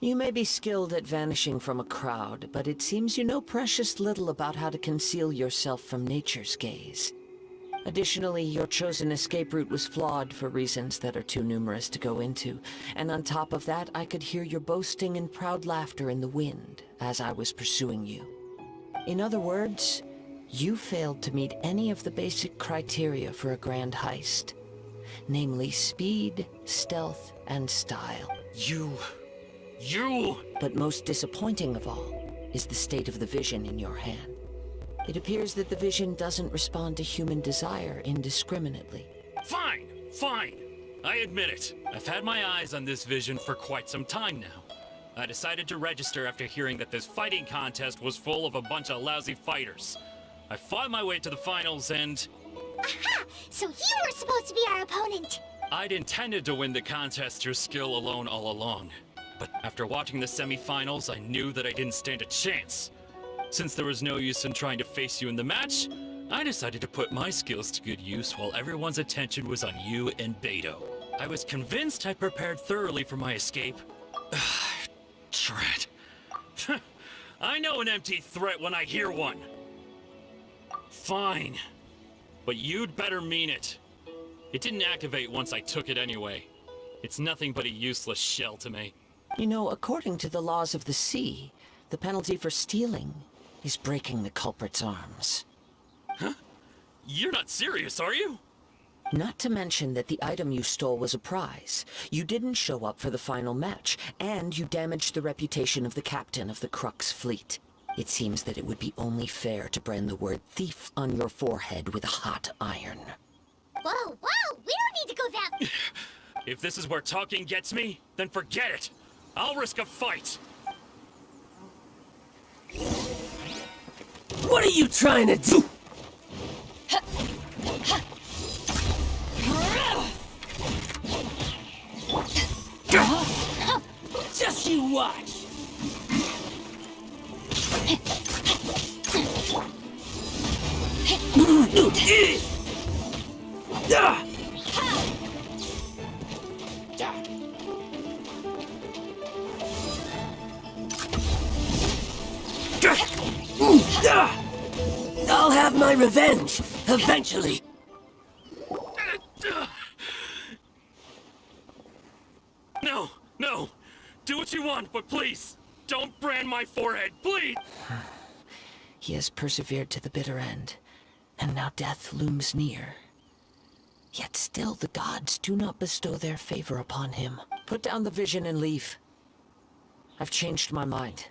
You may be skilled at vanishing from a crowd, but it seems you know precious little about how to conceal yourself from nature's gaze. Additionally, your chosen escape route was flawed for reasons that are too numerous to go into, and on top of that, I could hear your boasting and proud laughter in the wind as I was pursuing you. In other words, you failed to meet any of the basic criteria for a grand heist. Namely speed, stealth, and style. You... But most disappointing of all is the state of the vision in your hand. It appears that the vision doesn't respond to human desire indiscriminately. Fine! I admit it. I've had my eyes on this vision for quite some time now. I decided to register after hearing that this fighting contest was full of a bunch of lousy fighters. I fought my way to the finals and... Aha! So you were supposed to be our opponent! I'd intended to win the contest through skill alone all along. But after watching the semi-finals, I knew that I didn't stand a chance. Since there was no use in trying to face you in the match, I decided to put my skills to good use while everyone's attention was on you and Beto. I was convinced I prepared thoroughly for my escape. Drat. I know an empty threat when I hear one. Fine. But you'd better mean it. It didn't activate once I took it anyway. It's nothing but a useless shell to me. You know, according to the laws of the sea, the penalty for stealing is breaking the culprit's arms. Huh? You're not serious, are you? Not to mention that the item you stole was a prize. You didn't show up for the final match, and you damaged the reputation of the captain of the Crux fleet. It seems that it would be only fair to brand the word thief on your forehead with a hot iron. Whoa, we don't need to go that... If this is where talking gets me, then forget it. I'll risk a fight. What are you trying to do? Just you watch. I'll have my revenge, eventually. No. Do what you want, but please, don't brand my forehead, please! He has persevered to the bitter end, and now death looms near. Yet still the gods do not bestow their favor upon him. Put down the vision and leave. I've changed my mind.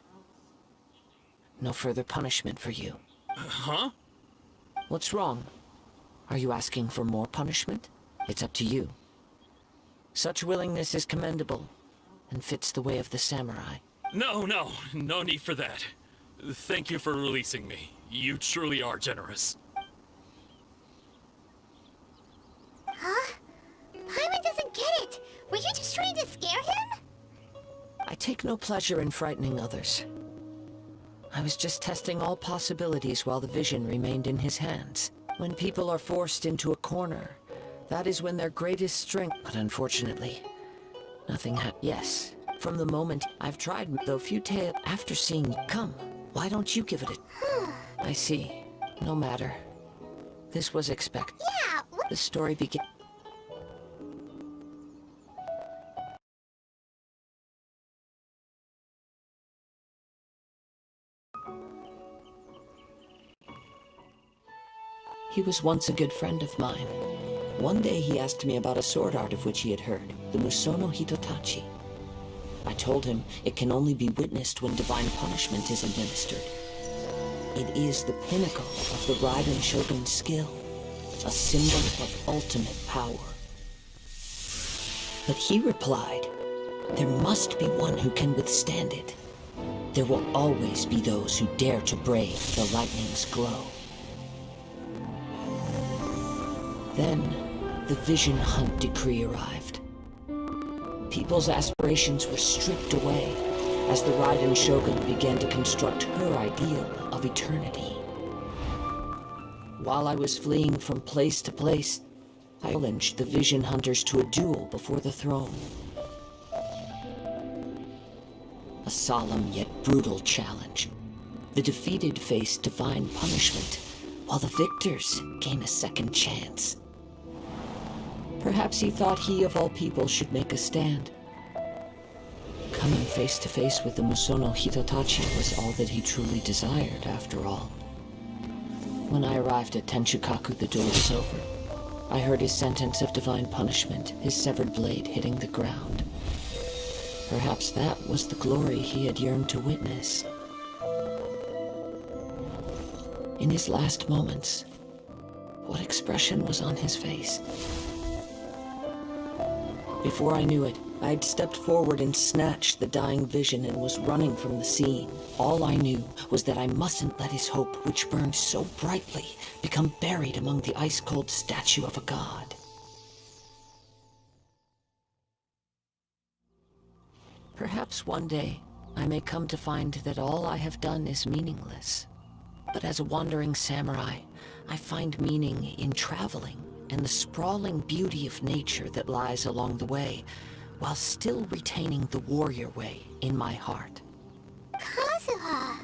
No further punishment for you. Huh? What's wrong? Are you asking for more punishment? It's up to you. Such willingness is commendable, and fits the way of the samurai. No need for that. Thank you for releasing me. You truly are generous. Huh? Paimon doesn't get it. Were you just trying to scare him? I take no pleasure in frightening others. I was just testing all possibilities while the vision remained in his hands. When people are forced into a corner, that is when their greatest strength... But unfortunately, nothing Yes, from the moment I've tried, though futile, after seeing... Come, why don't you give it a... I see. No matter. This was expected. Yeah, The story begins... He was once a good friend of mine. One day he asked me about a sword art of which he had heard, the Musono Hitotachi. I told him it can only be witnessed when divine punishment is administered. It is the pinnacle of the Raiden Shogun's skill, a symbol of ultimate power. But he replied, there must be one who can withstand it. there will always be those who dare to brave the lightning's glow. Then, the Vision Hunt decree arrived. People's aspirations were stripped away as the Raiden Shogun began to construct her ideal of eternity. While I was fleeing from place to place, I challenged the Vision Hunters to a duel before the throne. A solemn yet brutal challenge. The defeated face divine punishment, while the victors gain a second chance. Perhaps he thought he of all people should make a stand. Coming face to face with the Musono Hitotachi was all that he truly desired, after all. When I arrived at Tenshukaku, the duel was over. I heard his sentence of divine punishment, his severed blade hitting the ground. Perhaps that was the glory he had yearned to witness. In his last moments, what expression was on his face? Before I knew it, I had stepped forward and snatched the dying vision and was running from the scene. All I knew was that I mustn't let his hope, which burned so brightly, become buried among the ice-cold statue of a god. Perhaps one day, I may come to find that all I have done is meaningless. But as a wandering samurai, I find meaning in traveling and the sprawling beauty of nature that lies along the way, while still retaining the warrior way in my heart. Kazuha!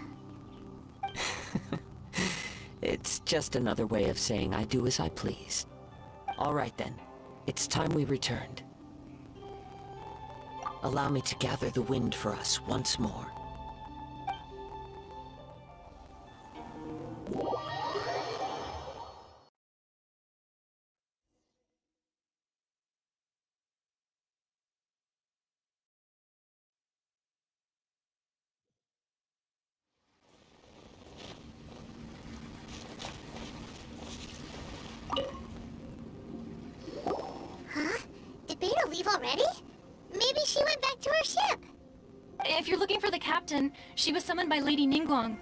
It's just another way of saying I do as I please. All right then, it's time we returned. Allow me to gather the wind for us once more. Did Beta leave already? Maybe she went back to her ship. If you're looking for the captain, she was summoned by Lady Ningguang.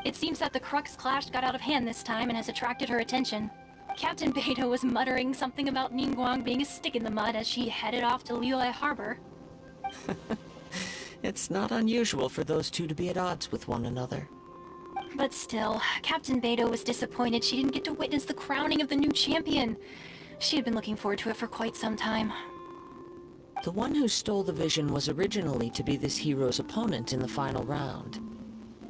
It seems that the Crux clash got out of hand this time and has attracted her attention. Captain Beta was muttering something about Ningguang being a stick in the mud as she headed off to Liyue Harbor. It's not unusual for those two to be at odds with one another. But still, Captain Beta was disappointed she didn't get to witness the crowning of the new champion. She had been looking forward to it for quite some time. The one who stole the vision was originally to be this hero's opponent in the final round.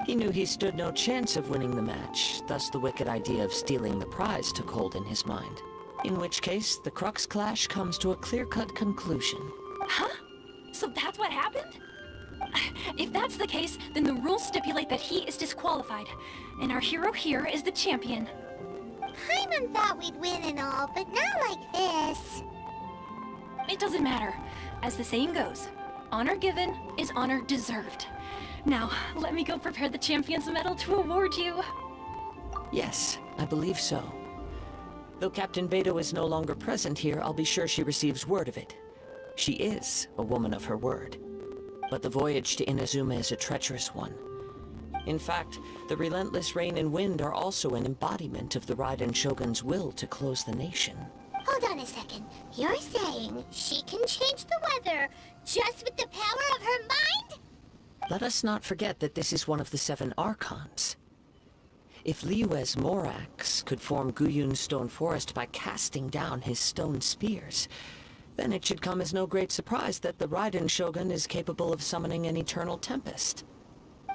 He knew he stood no chance of winning the match, thus the wicked idea of stealing the prize took hold in his mind. In which case, the Crux clash comes to a clear-cut conclusion. Huh? So that's what happened? If that's the case, then the rules stipulate that he is disqualified, and our hero here is the champion. Paimon thought we'd win and all, but not like this. It doesn't matter. As the saying goes, honor given is honor deserved. Now, let me go prepare the champion's medal to award you. Yes, I believe so. Though Captain Beta is no longer present here, I'll be sure she receives word of it. She is a woman of her word. But the voyage to Inazuma is a treacherous one. In fact, the relentless rain and wind are also an embodiment of the Raiden Shogun's will to close the nation. Hold on a second. You're saying she can change the weather just with the power of her mind? Let us not forget that this is one of the 7 Archons. If Liyue's Morax could form Guyun's stone forest by casting down his stone spears, then it should come as no great surprise that the Raiden Shogun is capable of summoning an eternal tempest.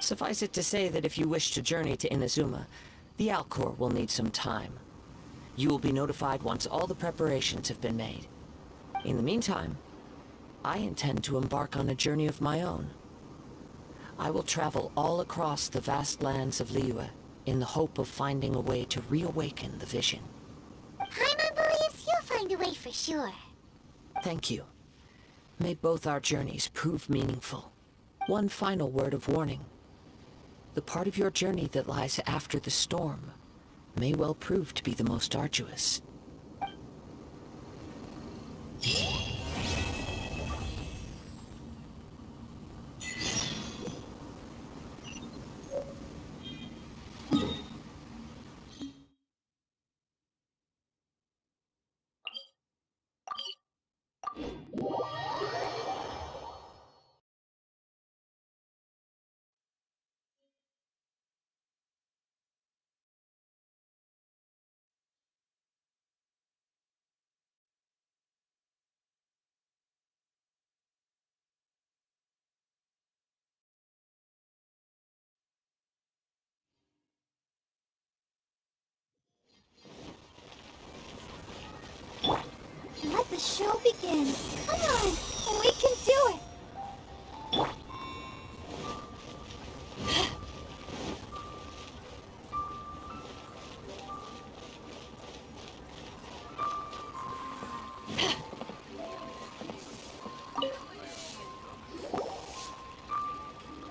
Suffice it to say that if you wish to journey to Inazuma, the Alcor will need some time. You will be notified once all the preparations have been made. In the meantime, I intend to embark on a journey of my own. I will travel all across the vast lands of Liyue in the hope of finding a way to reawaken the vision. Paimon believes you'll find a way for sure. Thank you. May both our journeys prove meaningful. One final word of warning. The part of your journey that lies after the storm may well prove to be the most arduous. show begin. Come on, we can do it.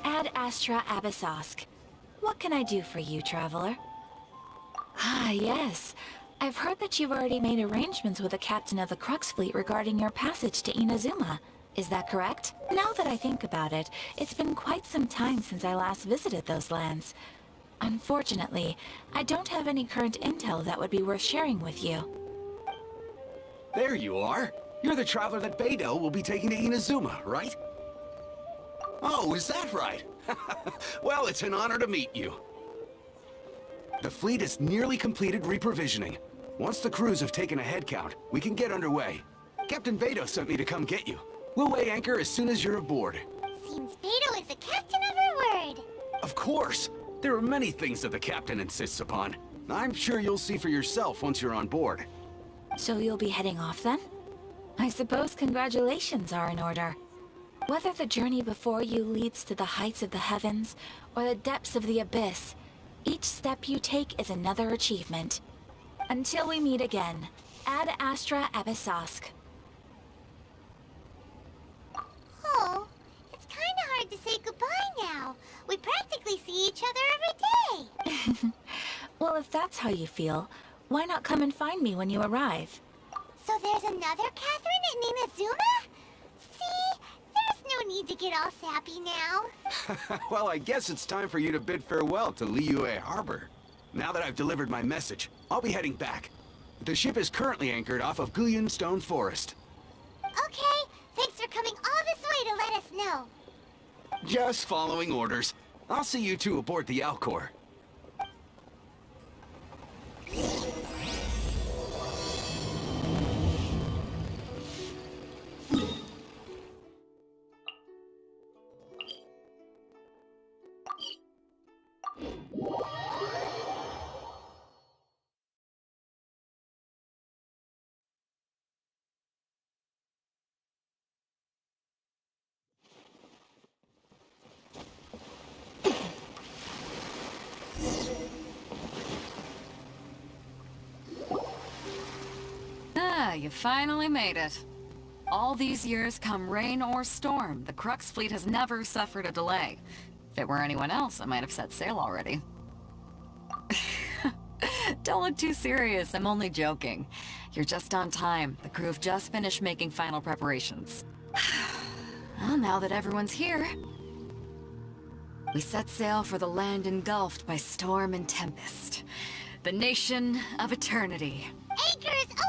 Ad Astra Abyssosk. What can I do for you, traveler? Ah, yes. I've heard that you've already made arrangements with the captain of the Crux fleet regarding your passage to Inazuma. Is that correct? Now that I think about it, it's been quite some time since I last visited those lands. Unfortunately, I don't have any current intel that would be worth sharing with you. There you are. You're the traveler that Beidou will be taking to Inazuma, right? Oh, is that right? Well, it's an honor to meet you. The fleet has nearly completed reprovisioning. Once the crews have taken a head count, we can get underway. Captain Beidou sent me to come get you. We'll weigh anchor as soon as you're aboard. Seems Beidou is the captain of her word. Of course! There are many things that the captain insists upon. I'm sure you'll see for yourself once you're on board. So you'll be heading off then? I suppose congratulations are in order. Whether the journey before you leads to the heights of the heavens or the depths of the abyss, each step you take is another achievement. Until we meet again, Ad Astra Abyssosk. Oh, it's kind of hard to say goodbye now. We practically see each other every day. Well, if that's how you feel, why not come and find me when you arrive? So there's another Catherine in Inazuma? See? There's no need to get all sappy now. Well, I guess it's time for you to bid farewell to Liyue Harbor. Now that I've delivered my message, I'll be heading back. The ship is currently anchored off of Guyun Stone Forest. Okay, thanks for coming all this way to let us know. Just following orders. I'll see you two aboard the Alcor. Ah, you finally made it. All these years, come rain or storm, the Crux fleet has never suffered a delay. If it were anyone else, I might have set sail already. Don't look too serious, I'm only joking. You're just on time. The crew have just finished making final preparations. Well, now that everyone's here, we set sail for the land engulfed by storm and tempest. The nation of eternity. Anchors away!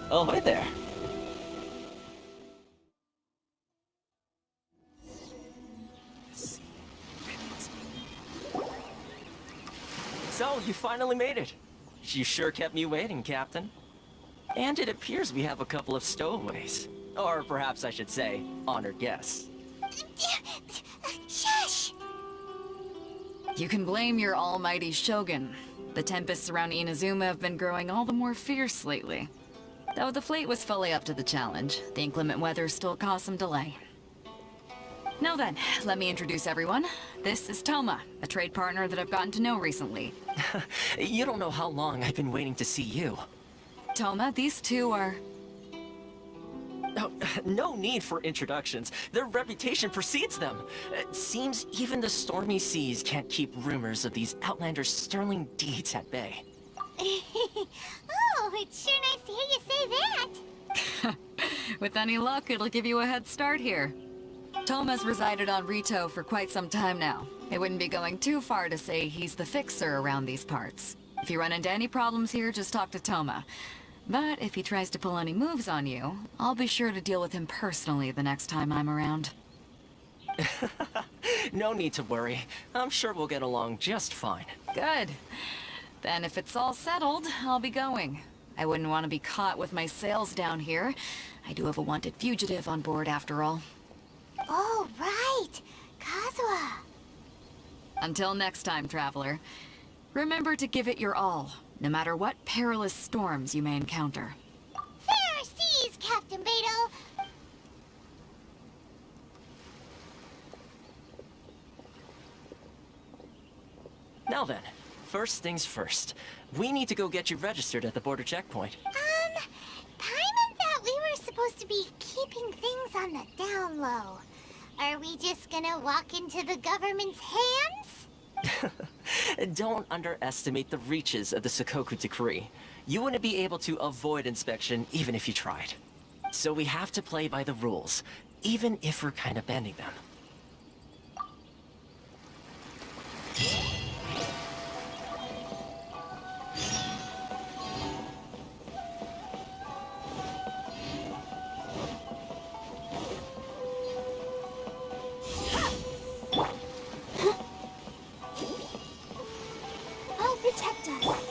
Oh, hi there. So, you finally made it. You sure kept me waiting, Captain. And it appears we have a couple of stowaways. Or perhaps I should say, honored guests. Shush! You can blame your almighty Shogun. The tempests around Inazuma have been growing all the more fierce lately. Though the fleet was fully up to the challenge, the inclement weather still caused some delay. Now then, let me introduce everyone. This is Toma, a trade partner that I've gotten to know recently. You don't know how long I've been waiting to see you. Toma, these two are... Oh, no need for introductions. Their reputation precedes them. It seems even the stormy seas can't keep rumors of these outlanders' sterling deeds at bay. Oh, it's sure nice to hear you say that. With any luck, it'll give you a head start here. Toma's resided on Rito for quite some time now. It wouldn't be going too far to say he's the fixer around these parts. If you run into any problems here, just talk to Toma. But if he tries to pull any moves on you, I'll be sure to deal with him personally the next time I'm around. No need to worry. I'm sure we'll get along just fine. Good. Then if it's all settled, I'll be going. I wouldn't want to be caught with my sails down here. I do have a wanted fugitive on board after all. Oh, right! Kazuha! Until next time, traveler. Remember to give it your all, no matter what perilous storms you may encounter. Fair seas, Captain Beidou! Now then, first things first. We need to go get you registered at the border checkpoint. Paimon thought we were supposed to be keeping things on the down low. Are we just gonna walk into the government's hands? Don't underestimate the reaches of the Sakoku Decree. You wouldn't be able to avoid inspection even if you tried. So we have to play by the rules, even if we're kind of bending them. I'll protect us.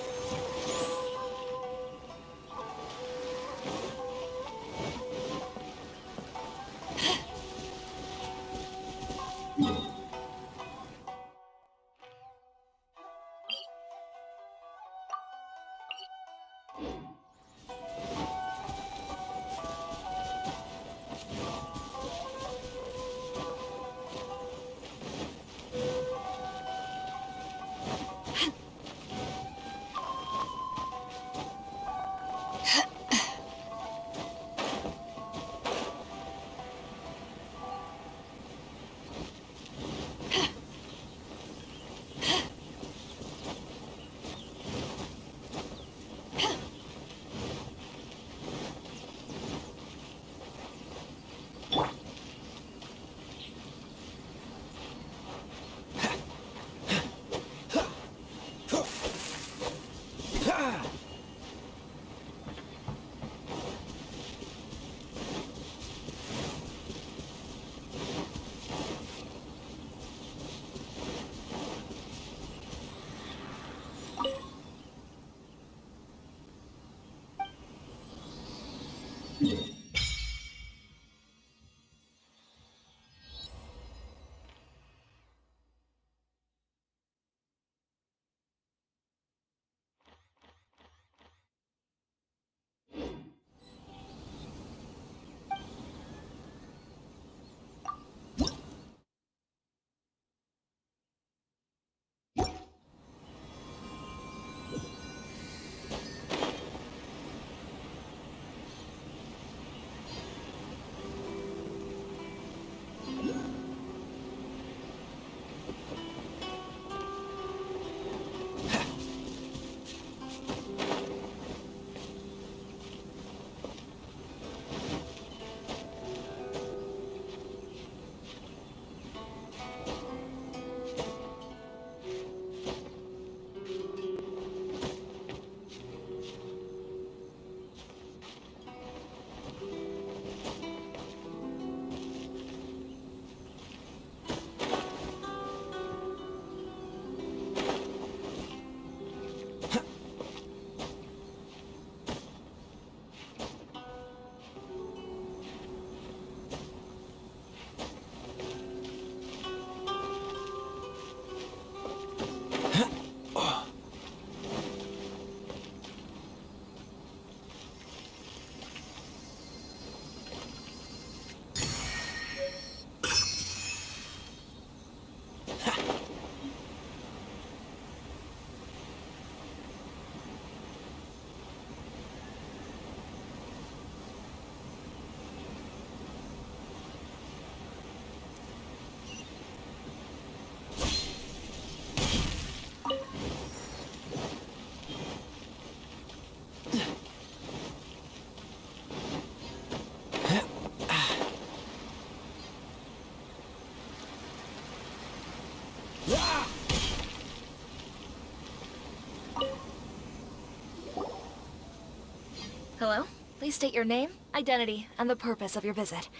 Hello? Please state your name, identity, and the purpose of your visit.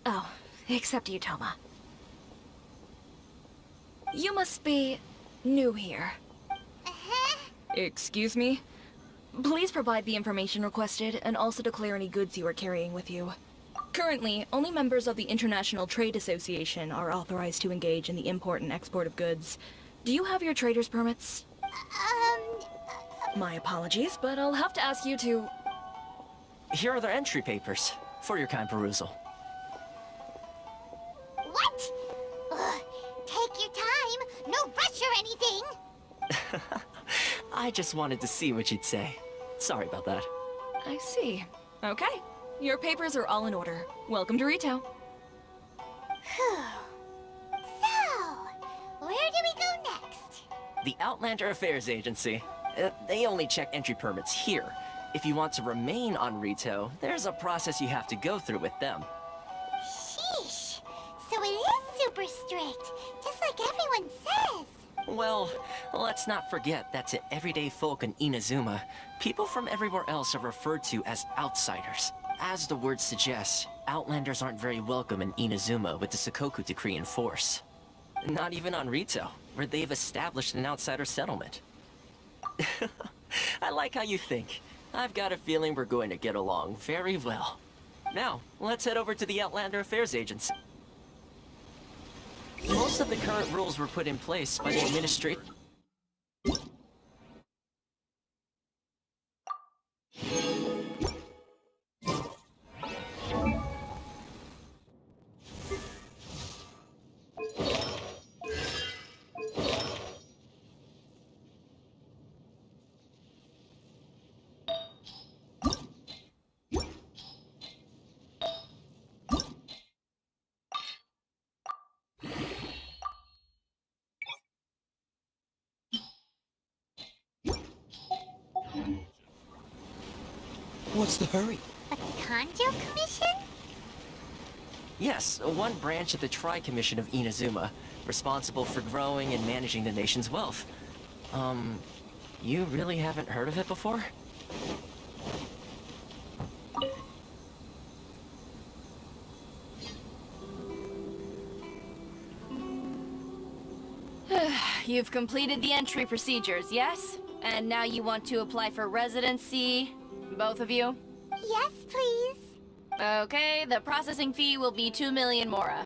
Oh, except you, Toma. You must be new here. Excuse me? Please provide the information requested and also declare any goods you are carrying with you. Currently, only members of the International Trade Association are authorized to engage in the import and export of goods. Do you have your trader's permits? My apologies, but I'll have to ask you to... Here are their entry papers, for your kind perusal. What? Ugh, take your time. No rush or anything. I just wanted to see what you'd say. Sorry about that. I see. Okay. Your papers are all in order. Welcome to Rito. So, where do we go next? The Outlander Affairs Agency. They only check entry permits here. If you want to remain on Rito, there's a process you have to go through with them. Sheesh. So it is super strict, just like everyone says. Well, let's not forget that to everyday folk in Inazuma, people from everywhere else are referred to as outsiders. As the word suggests, Outlanders aren't very welcome in Inazuma with the Sakoku Decree in force. Not even on Rito, where they've established an outsider settlement. I like how you think. I've got a feeling we're going to get along very well. Now, let's head over to the Outlander Affairs Agency. Most of the current rules were put in place by the administration. What's the hurry? A Kanjo Commission? Yes, one branch of the Tri-Commission of Inazuma, responsible for growing and managing the nation's wealth. You really haven't heard of it before? You've completed the entry procedures, yes? And now you want to apply for residency? Both of you? Yes, please. Okay, the processing fee will be 2 million mora.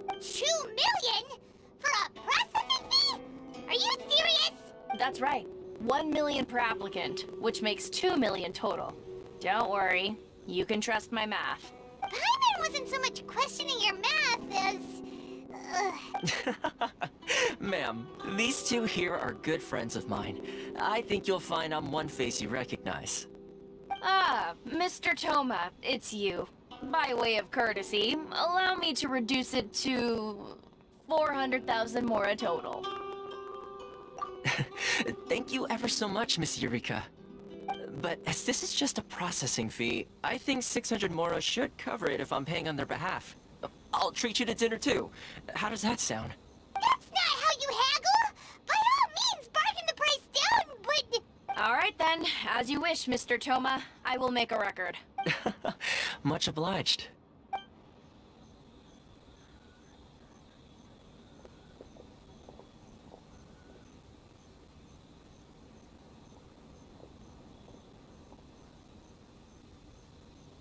2 million? For a processing fee? Are you serious? That's right. 1 million per applicant, which makes 2 million total. Don't worry, you can trust my math. Paimon wasn't so much questioning your math as... Ma'am, these two here are good friends of mine. I think you'll find I'm one face you recognize. Ah, Mr. Toma, it's you. By way of courtesy, allow me to reduce it to 400,000 mora total. Thank you ever so much, Miss Eureka. But as this is just a processing fee, I think 600 mora should cover it if I'm paying on their behalf. I'll treat you to dinner too. How does that sound? That's not how you haggle! By all means, bargain the price down, but... Alright then, as you wish, Mr. Toma. I will make a record. Much obliged.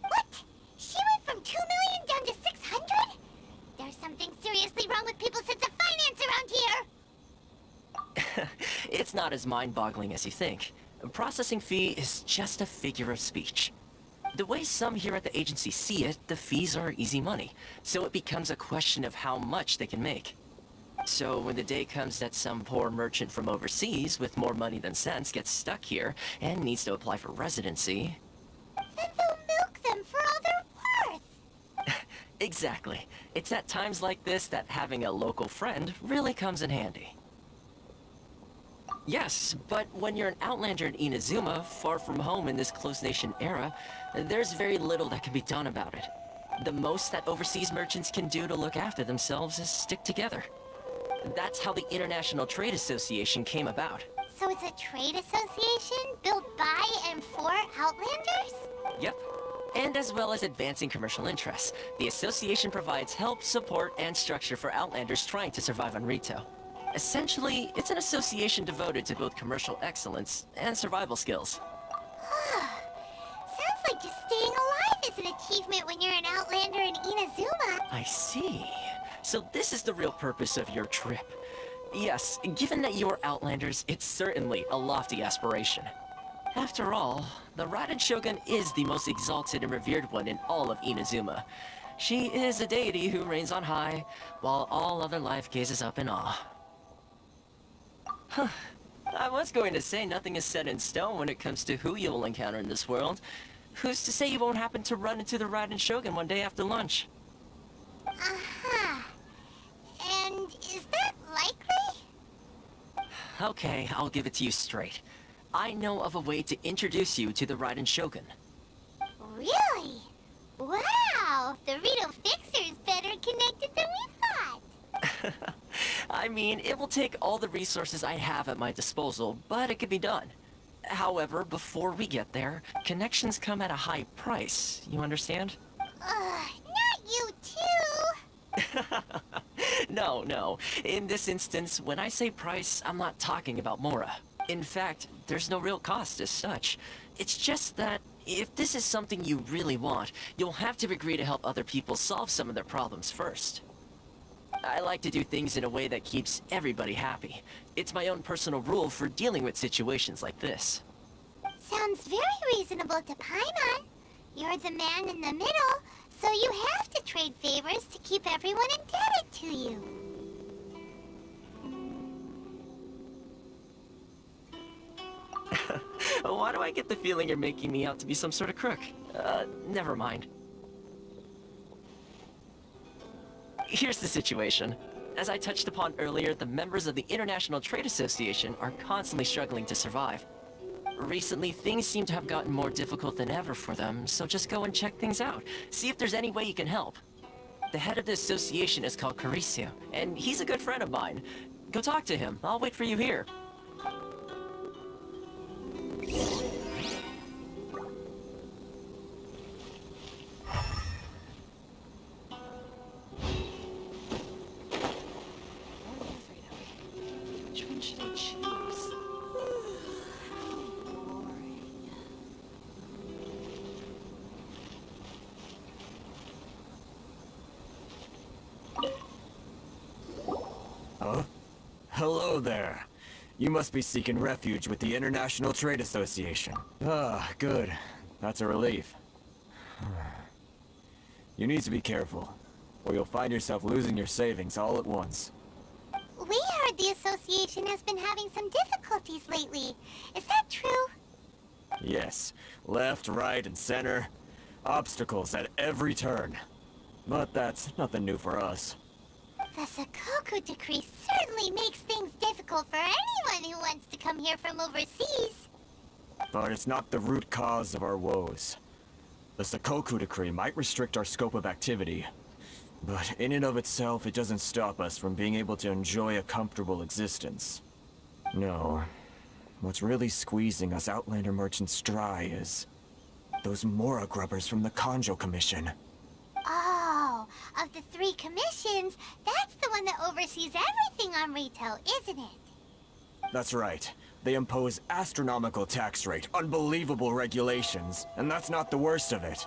What? She went from 2 million down to 600? There's something seriously wrong with people's sense of finance around here! It's not as mind-boggling as you think. A processing fee is just a figure of speech. The way some here at the agency see it, the fees are easy money, so it becomes a question of how much they can make. So when the day comes that some poor merchant from overseas with more money than sense gets stuck here and needs to apply for residency... Then they'll milk them for all they're worth! Exactly. It's at times like this that having a local friend really comes in handy. Yes, but when you're an outlander in Inazuma, far from home in this closed nation era, there's very little that can be done about it. The most that overseas merchants can do to look after themselves is stick together. That's how the International Trade Association came about. So it's a trade association built by and for Outlanders? And as well as advancing commercial interests, the association provides help, support, and structure for Outlanders trying to survive on Rito. Essentially, it's an association devoted to both commercial excellence and survival skills. Sounds like just staying alive is an achievement when you're an Outlander in Inazuma. I see. So this is the real purpose of your trip. Yes, given that you are Outlanders, it's certainly a lofty aspiration. After all, the Raiden Shogun is the most exalted and revered one in all of Inazuma. She is a deity who reigns on high, while all other life gazes up in awe. Huh. I was going to say nothing is set in stone when it comes to who you will encounter in this world. Who's to say you won't happen to run into the Raiden Shogun one day after lunch? Uh-huh. And is that likely? Okay, I'll give it to you straight. I know of a way to introduce you to the Raiden Shogun. Really? Wow! The Rito Fixer is better connected than we thought! I mean, it will take all the resources I have at my disposal, but it can be done. However, before we get there, connections come at a high price, you understand? Not you too! No. In this instance, when I say price, I'm not talking about Mora. In fact, there's no real cost as such. It's just that, if this is something you really want, you'll have to agree to help other people solve some of their problems first. I like to do things in a way that keeps everybody happy. It's my own personal rule for dealing with situations like this. Sounds very reasonable to Paimon. You're the man in the middle, so you have to trade favors to keep everyone indebted to you. Why do I get the feeling you're making me out to be some sort of crook? Never mind. Here's the situation. As I touched upon earlier, the members of the International Trade Association are constantly struggling to survive. Recently, things seem to have gotten more difficult than ever for them, so just go and check things out. See if there's any way you can help. The head of the association is called Carisio, and he's a good friend of mine. Go talk to him. I'll wait for you here. Which one should I choose? Huh? Hello there. You must be seeking refuge with the International Trade Association. Ah, good. That's a relief. You need to be careful, or you'll find yourself losing your savings all at once. We heard the association has been having some difficulties lately. Is that true? Yes. Left, right, and center. Obstacles at every turn. But that's nothing new for us. The Sakoku decree certainly makes things difficult for anyone who wants to come here from overseas. But it's not the root cause of our woes. The Sakoku decree might restrict our scope of activity, but in and of itself, it doesn't stop us from being able to enjoy a comfortable existence. No. What's really squeezing us Outlander merchants dry is those Mora grubbers from the Kanjo Commission. Oh, of the 3 commissions, that's the one that oversees everything on Rito, isn't it? That's right. They impose astronomical tax rate, unbelievable regulations, and that's not the worst of it.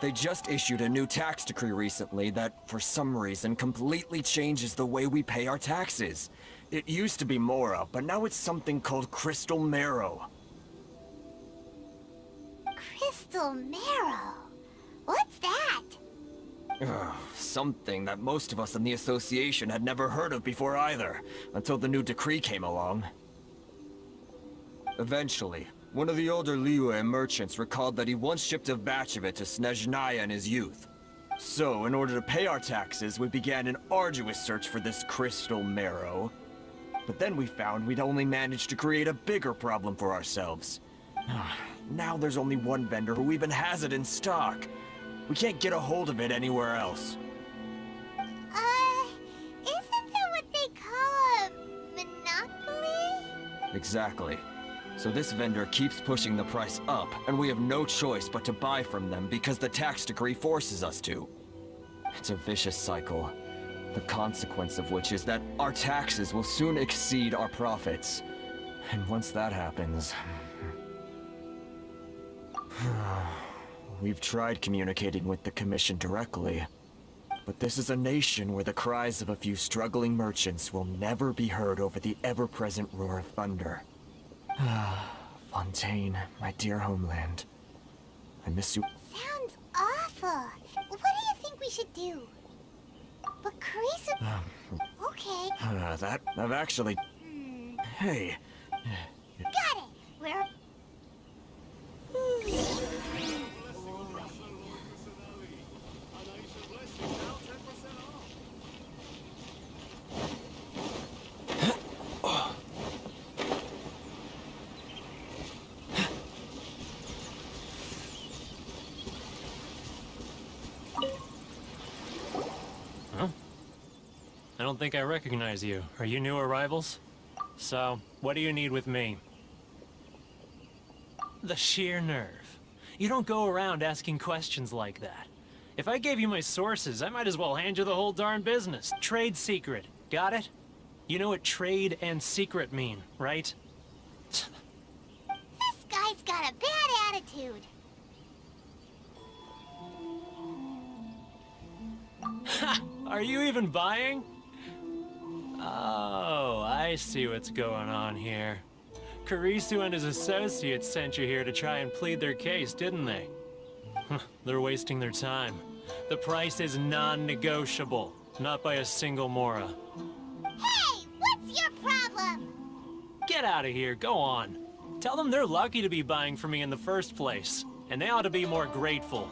They just issued a new tax decree recently that, for some reason, completely changes the way we pay our taxes. It used to be Mora, but now it's something called Crystal Marrow. Crystal Marrow? What's that? Something that most of us in the association had never heard of before either, until the new decree came along. Eventually, one of the older Liyue merchants recalled that he once shipped a batch of it to Snezhnaya in his youth. So, in order to pay our taxes, we began an arduous search for this Crystal Marrow. But then we found we'd only managed to create a bigger problem for ourselves. Now there's only one vendor who even has it in stock. We can't get a hold of it anywhere else. Isn't that what they call a monopoly? Exactly. So this vendor keeps pushing the price up, and we have no choice but to buy from them because the tax decree forces us to. It's a vicious cycle, the consequence of which is that our taxes will soon exceed our profits. And once that happens... We've tried communicating with the Commission directly, but this is a nation where the cries of a few struggling merchants will never be heard over the ever-present roar of thunder. Fontaine, my dear homeland. I miss you. Sounds awful. What do you think we should do? But Carissa... Okay. I've actually... Hey. Got it! We're... I don't think I recognize you. Are you new arrivals? So, what do you need with me? The sheer nerve. You don't go around asking questions like that. If I gave you my sources, I might as well hand you the whole darn business. Trade secret. Got it? You know what trade and secret mean, right? This guy's got a bad attitude. Ha! Are you even buying? Oh, I see what's going on here. Karisu and his associates sent you here to try and plead their case, didn't they? They're wasting their time. The price is non-negotiable, not by a single Mora. Hey, what's your problem? Get out of here, go on. Tell them they're lucky to be buying from me in the first place, and they ought to be more grateful.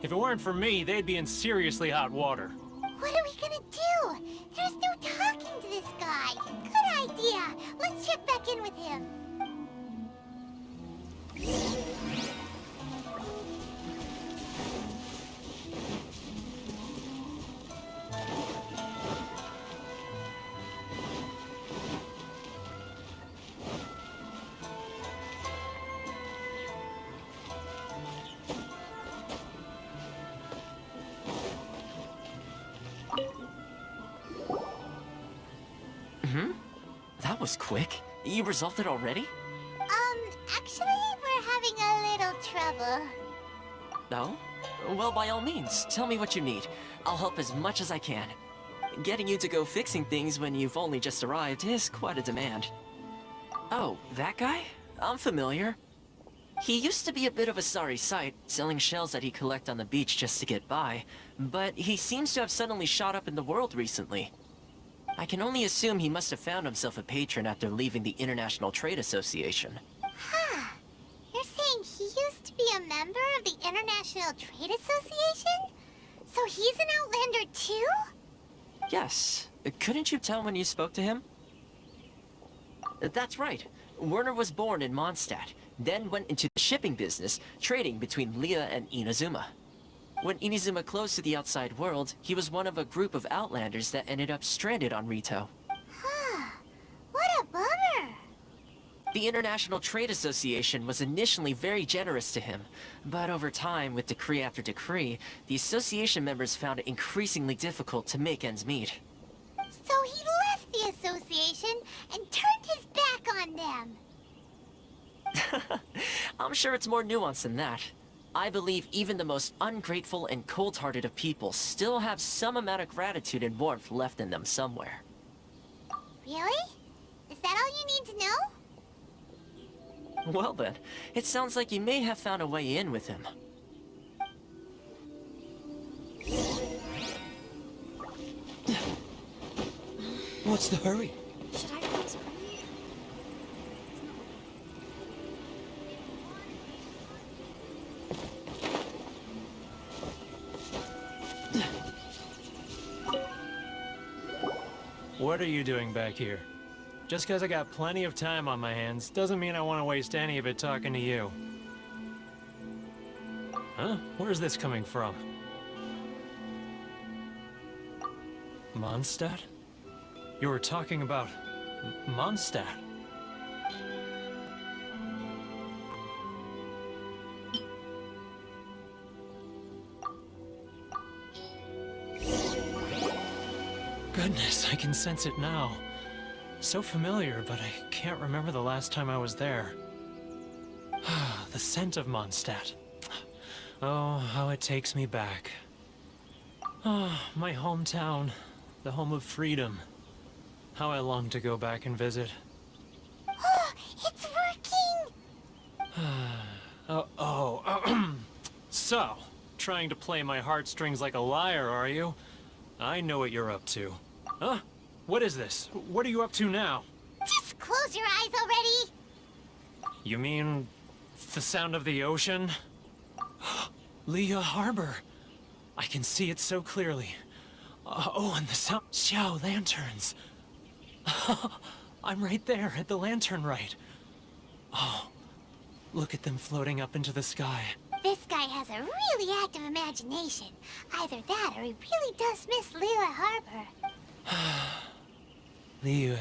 If it weren't for me, they'd be in seriously hot water. What are we gonna do? There's no talking to this guy. Good idea. Let's check back in with him. That was quick. You resolved it already? Actually, we're having a little trouble. No? Well, by all means, tell me what you need. I'll help as much as I can. Getting you to go fixing things when you've only just arrived is quite a demand. Oh, that guy? I'm familiar. He used to be a bit of a sorry sight, selling shells that he collect on the beach just to get by, but he seems to have suddenly shot up in the world recently. I can only assume he must have found himself a patron after leaving the International Trade Association. Huh. You're saying he used to be a member of the International Trade Association? So he's an Outlander too? Yes. Couldn't you tell when you spoke to him? That's right. Werner was born in Mondstadt, then went into the shipping business, trading between Leah and Inazuma. When Inazuma closed to the outside world, he was one of a group of Outlanders that ended up stranded on Rito. Huh. What a bummer. The International Trade Association was initially very generous to him, but over time, with decree after decree, the association members found it increasingly difficult to make ends meet. So he left the association and turned his back on them. I'm sure it's more nuanced than that. I believe even the most ungrateful and cold-hearted of people still have some amount of gratitude and warmth left in them somewhere. Really? Is that all you need to know? Well then, it sounds like you may have found a way in with him. What's the hurry? Should I please? What are you doing back here? Just because I got plenty of time on my hands doesn't mean I want to waste any of it talking to you. Huh? Where's this coming from? Mondstadt? You were talking about Mondstadt. goodness, I can sense it now. So familiar, but I can't remember the last time I was there. The scent of Mondstadt. Oh, how it takes me back. Oh, my hometown, the home of freedom. How I long to go back and visit. Oh, it's working! So, trying to play my heartstrings like a liar, are you? I know what you're up to. Huh? What is this? What are you up to now? Just close your eyes already! You mean the sound of the ocean? Leah Harbor. I can see it so clearly. Oh, and the sound... Xiao lanterns. I'm right there at the lantern right. Oh, look at them floating up into the sky. This guy has a really active imagination. Either that or he really does miss Liyue Harbor. Liyue.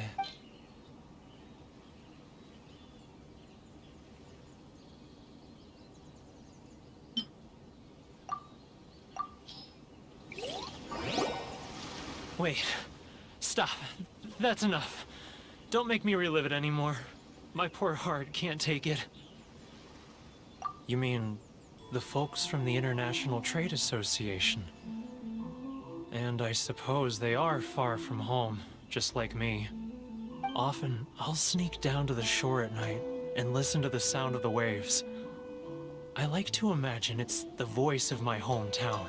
Wait. Stop. That's enough. Don't make me relive it anymore. My poor heart can't take it. You mean the folks from the International Trade Association? And I suppose they are far from home, just like me. Often, I'll sneak down to the shore at night and listen to the sound of the waves. I like to imagine it's the voice of my hometown.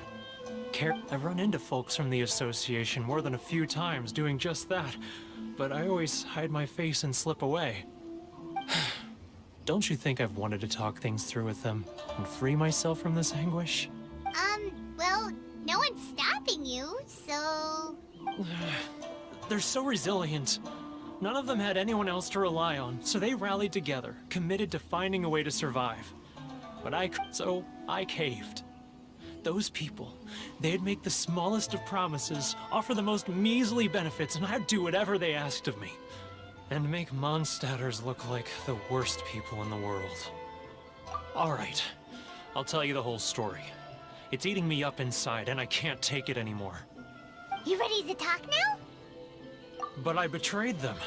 I've run into folks from the association more than a few times doing just that, but I always hide my face and slip away. Don't you think I've wanted to talk things through with them and free myself from this anguish? Well, no one's stopping you, so... They're so resilient. None of them had anyone else to rely on, so they rallied together, committed to finding a way to survive. But I caved. Those people, they'd make the smallest of promises, offer the most measly benefits, and I'd do whatever they asked of me. And make Mondstadters look like the worst people in the world. Alright, I'll tell you the whole story. It's eating me up inside, and I can't take it anymore. You ready to talk now? But I betrayed them.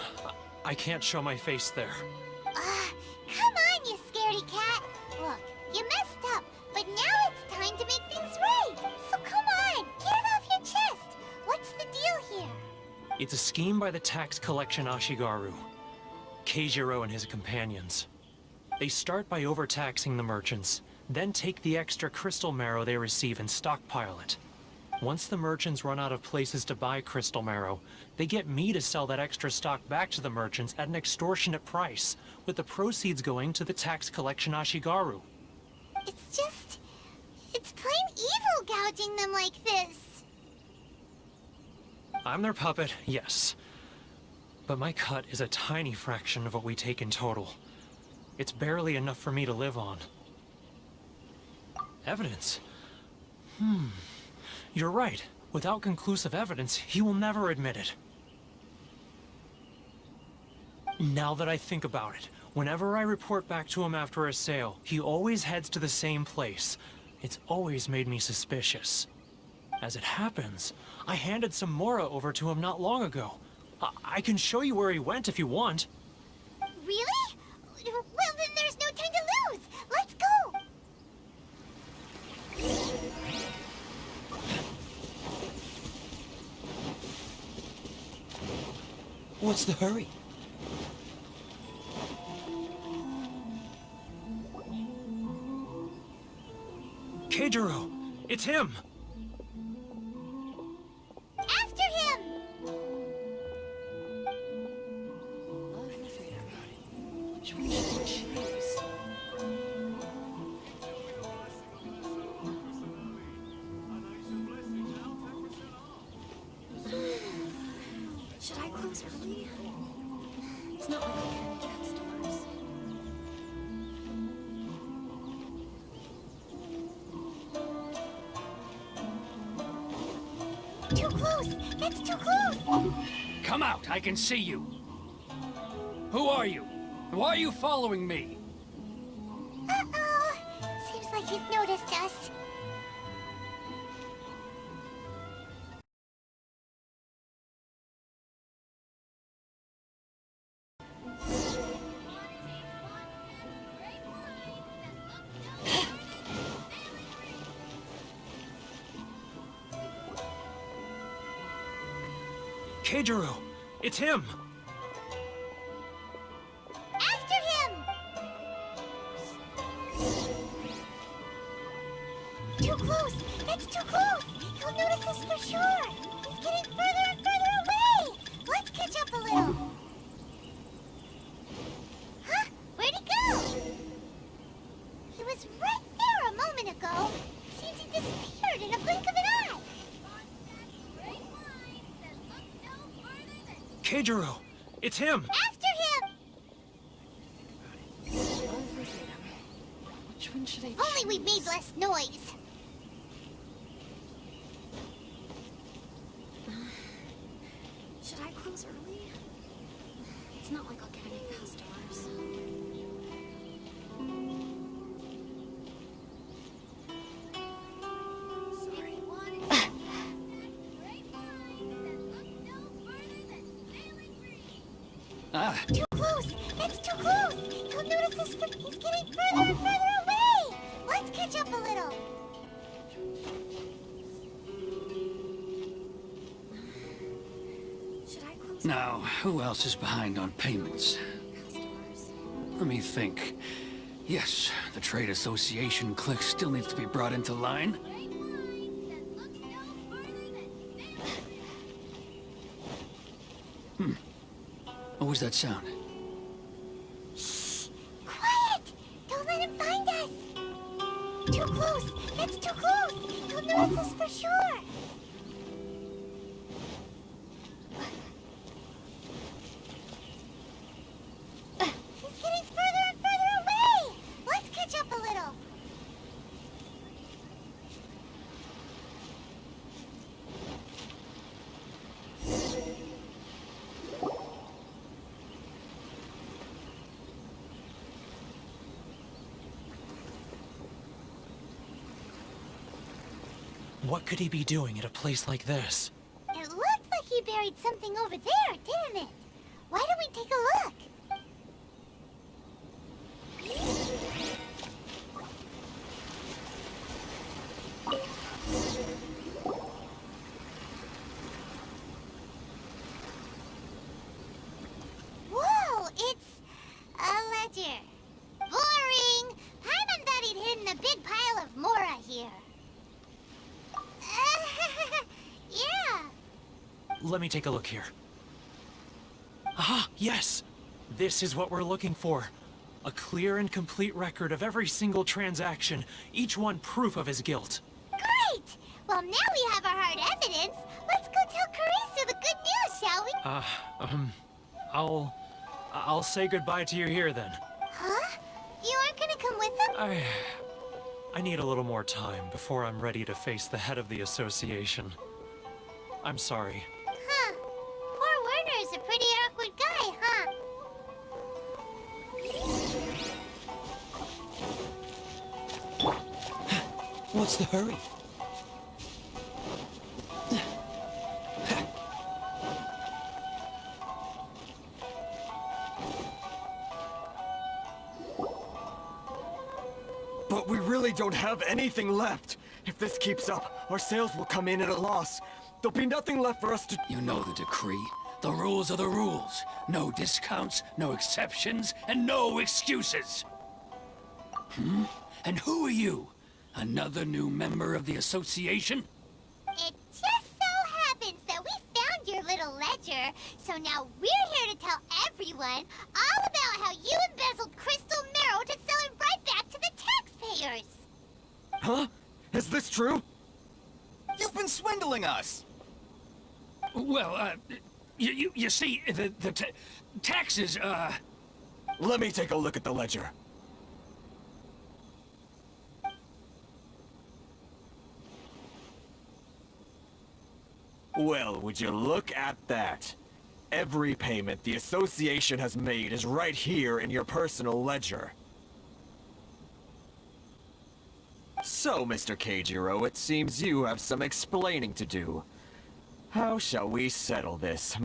I can't show my face there. Come on, you scaredy cat. Look, you messed up, but now it's time to make things right. So come on, get it off your chest. What's the deal here? It's a scheme by the tax collection Ashigaru, Keijiro and his companions. They start by overtaxing the merchants, then take the extra crystal marrow they receive and stockpile it. Once the merchants run out of places to buy crystal marrow, they get me to sell that extra stock back to the merchants at an extortionate price, with the proceeds going to the tax collection Ashigaru. It's plain evil gouging them like this. I'm their puppet, yes. But my cut is a tiny fraction of what we take in total. It's barely enough for me to live on. Evidence? You're right. Without conclusive evidence, he will never admit it. Now that I think about it, whenever I report back to him after a sale, he always heads to the same place. It's always made me suspicious. As it happens, I handed some Mora over to him not long ago. I can show you where he went if you want. Really? Well, then there's no time to lose. Let's go! What's the hurry? Keijiro! It's him! After him! Should I close early? It's not like I can get stores. Too close! That's too close! Come out, I can see you. Who are you? Why are you following me? Uh-oh! Seems like he's noticed us. Keijiro! It's him! After him! Too close! That's too close! He'll notice us for sure! He's getting further and further away! Let's catch up a little! Huh? Where'd he go? He was right there a moment ago. Seems he disappeared in a blink of an eye. Keijiro! It's him! After him! Which one should I If only we made less noise. Should I close early? It's not like I'll get any customers. Too close! That's too close! He'll notice us from... He's getting further and further away! Let's catch up a little. Should I close Now, who else is behind on payments? Let me think. Yes, the Trade Association clique still needs to be brought into line. What was that sound? Shh! Quiet! Don't let him find us! Too close! That's too close! He'll notice us for sure! He's getting further and further away! Let's catch up a little. What could he be doing at a place like this? It looked like he buried something over there, didn't it? Why don't we take a look? Whoa, it's a ledger. Boring! Paimon thought he'd hidden a big pile of Mora here. Yeah. Let me take a look here. Ah, yes! This is what we're looking for. A clear and complete record of every single transaction, each one proof of his guilt. Great! Well, now we have our hard evidence. Let's go tell Karisu the good news, shall we? I'll say goodbye to you here then. Huh? You aren't gonna come with them? I need a little more time before I'm ready to face the head of the association. I'm sorry. Huh. Poor Werner's a pretty awkward guy, huh? What's the hurry? But we really don't have anything left. If this keeps up, our sales will come in at a loss. There'll be nothing left for us to... You know the decree. The rules are the rules. No discounts, no exceptions, and no excuses. And who are you? Another new member of the association? It just so happens that we found your little ledger, so now we're here to tell everyone all about how you embezzled crystal marrow to sell it right back to the taxpayers. Huh? Is this true? You've been swindling us! Well, you see, the taxes, Let me take a look at the ledger. Well, would you look at that? Every payment the association has made is right here in your personal ledger. So, Mr. Keijiro, it seems you have some explaining to do. How shall we settle this,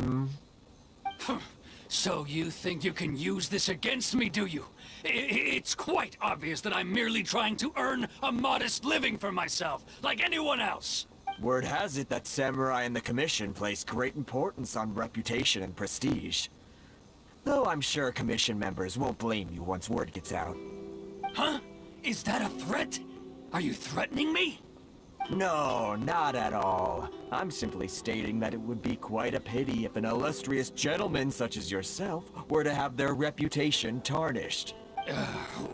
So you think you can use this against me, do you? It's quite obvious that I'm merely trying to earn a modest living for myself, like anyone else. Word has it that samurai and the Commission place great importance on reputation and prestige. Though I'm sure Commission members won't blame you once word gets out. Huh? Is that a threat? Are you threatening me? No, not at all. I'm simply stating that it would be quite a pity if an illustrious gentleman such as yourself were to have their reputation tarnished.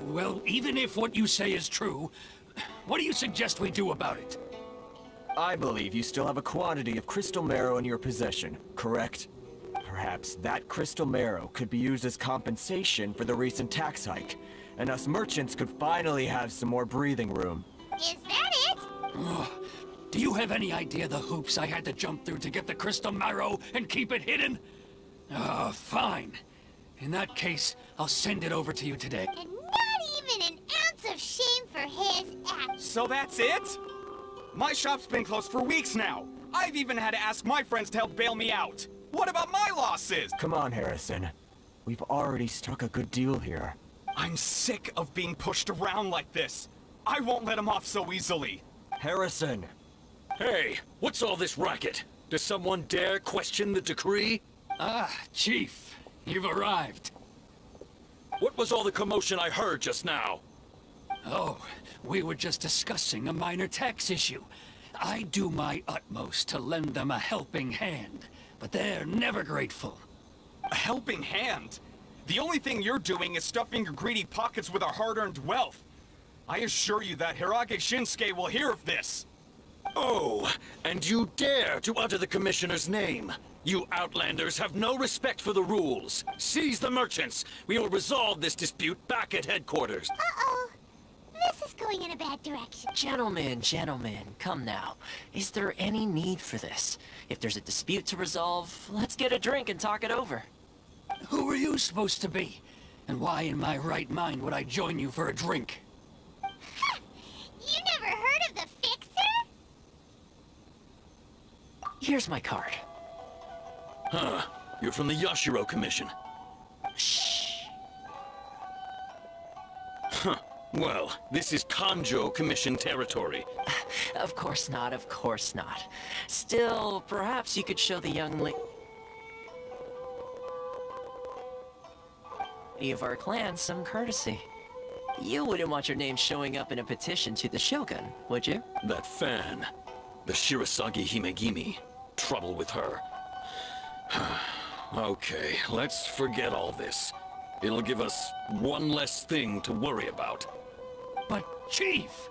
Well, even if what you say is true, what do you suggest we do about it? I believe you still have a quantity of crystal marrow in your possession, correct? Perhaps that crystal marrow could be used as compensation for the recent tax hike, and us merchants could finally have some more breathing room. Is that it? Do you have any idea the hoops I had to jump through to get the crystal marrow and keep it hidden? Fine. In that case, I'll send it over to you today. And not even an ounce of shame for his act. So that's it? My shop's been closed for weeks now. I've even had to ask my friends to help bail me out. What about my losses? Come on, Harrison. We've already struck a good deal here. I'm sick of being pushed around like this. I won't let him off so easily. Harrison! Hey, what's all this racket? Does someone dare question the decree? Ah, Chief, you've arrived. What was all the commotion I heard just now? Oh, we were just discussing a minor tax issue. I do my utmost to lend them a helping hand, but they're never grateful. A helping hand? The only thing you're doing is stuffing your greedy pockets with our hard-earned wealth. I assure you that Hirage Shinsuke will hear of this. Oh, and you dare to utter the Commissioner's name. You Outlanders have no respect for the rules. Seize the merchants. We will resolve this dispute back at headquarters. Uh-oh. This is going in a bad direction. Gentlemen, come now. Is there any need for this? If there's a dispute to resolve, let's get a drink and talk it over. Who are you supposed to be? And why in my right mind would I join you for a drink? You never heard of the Fixer? Here's my card. Huh. You're from the Yashiro Commission. Shh. Huh. Well, this is Kanjo Commission territory. Of course not. Still, perhaps you could show the young lady of our clan some courtesy. You wouldn't want your name showing up in a petition to the Shogun, would you? That fan. The Shirasagi Himegimi. Trouble with her. Okay, let's forget all this. It'll give us one less thing to worry about. But, Chief!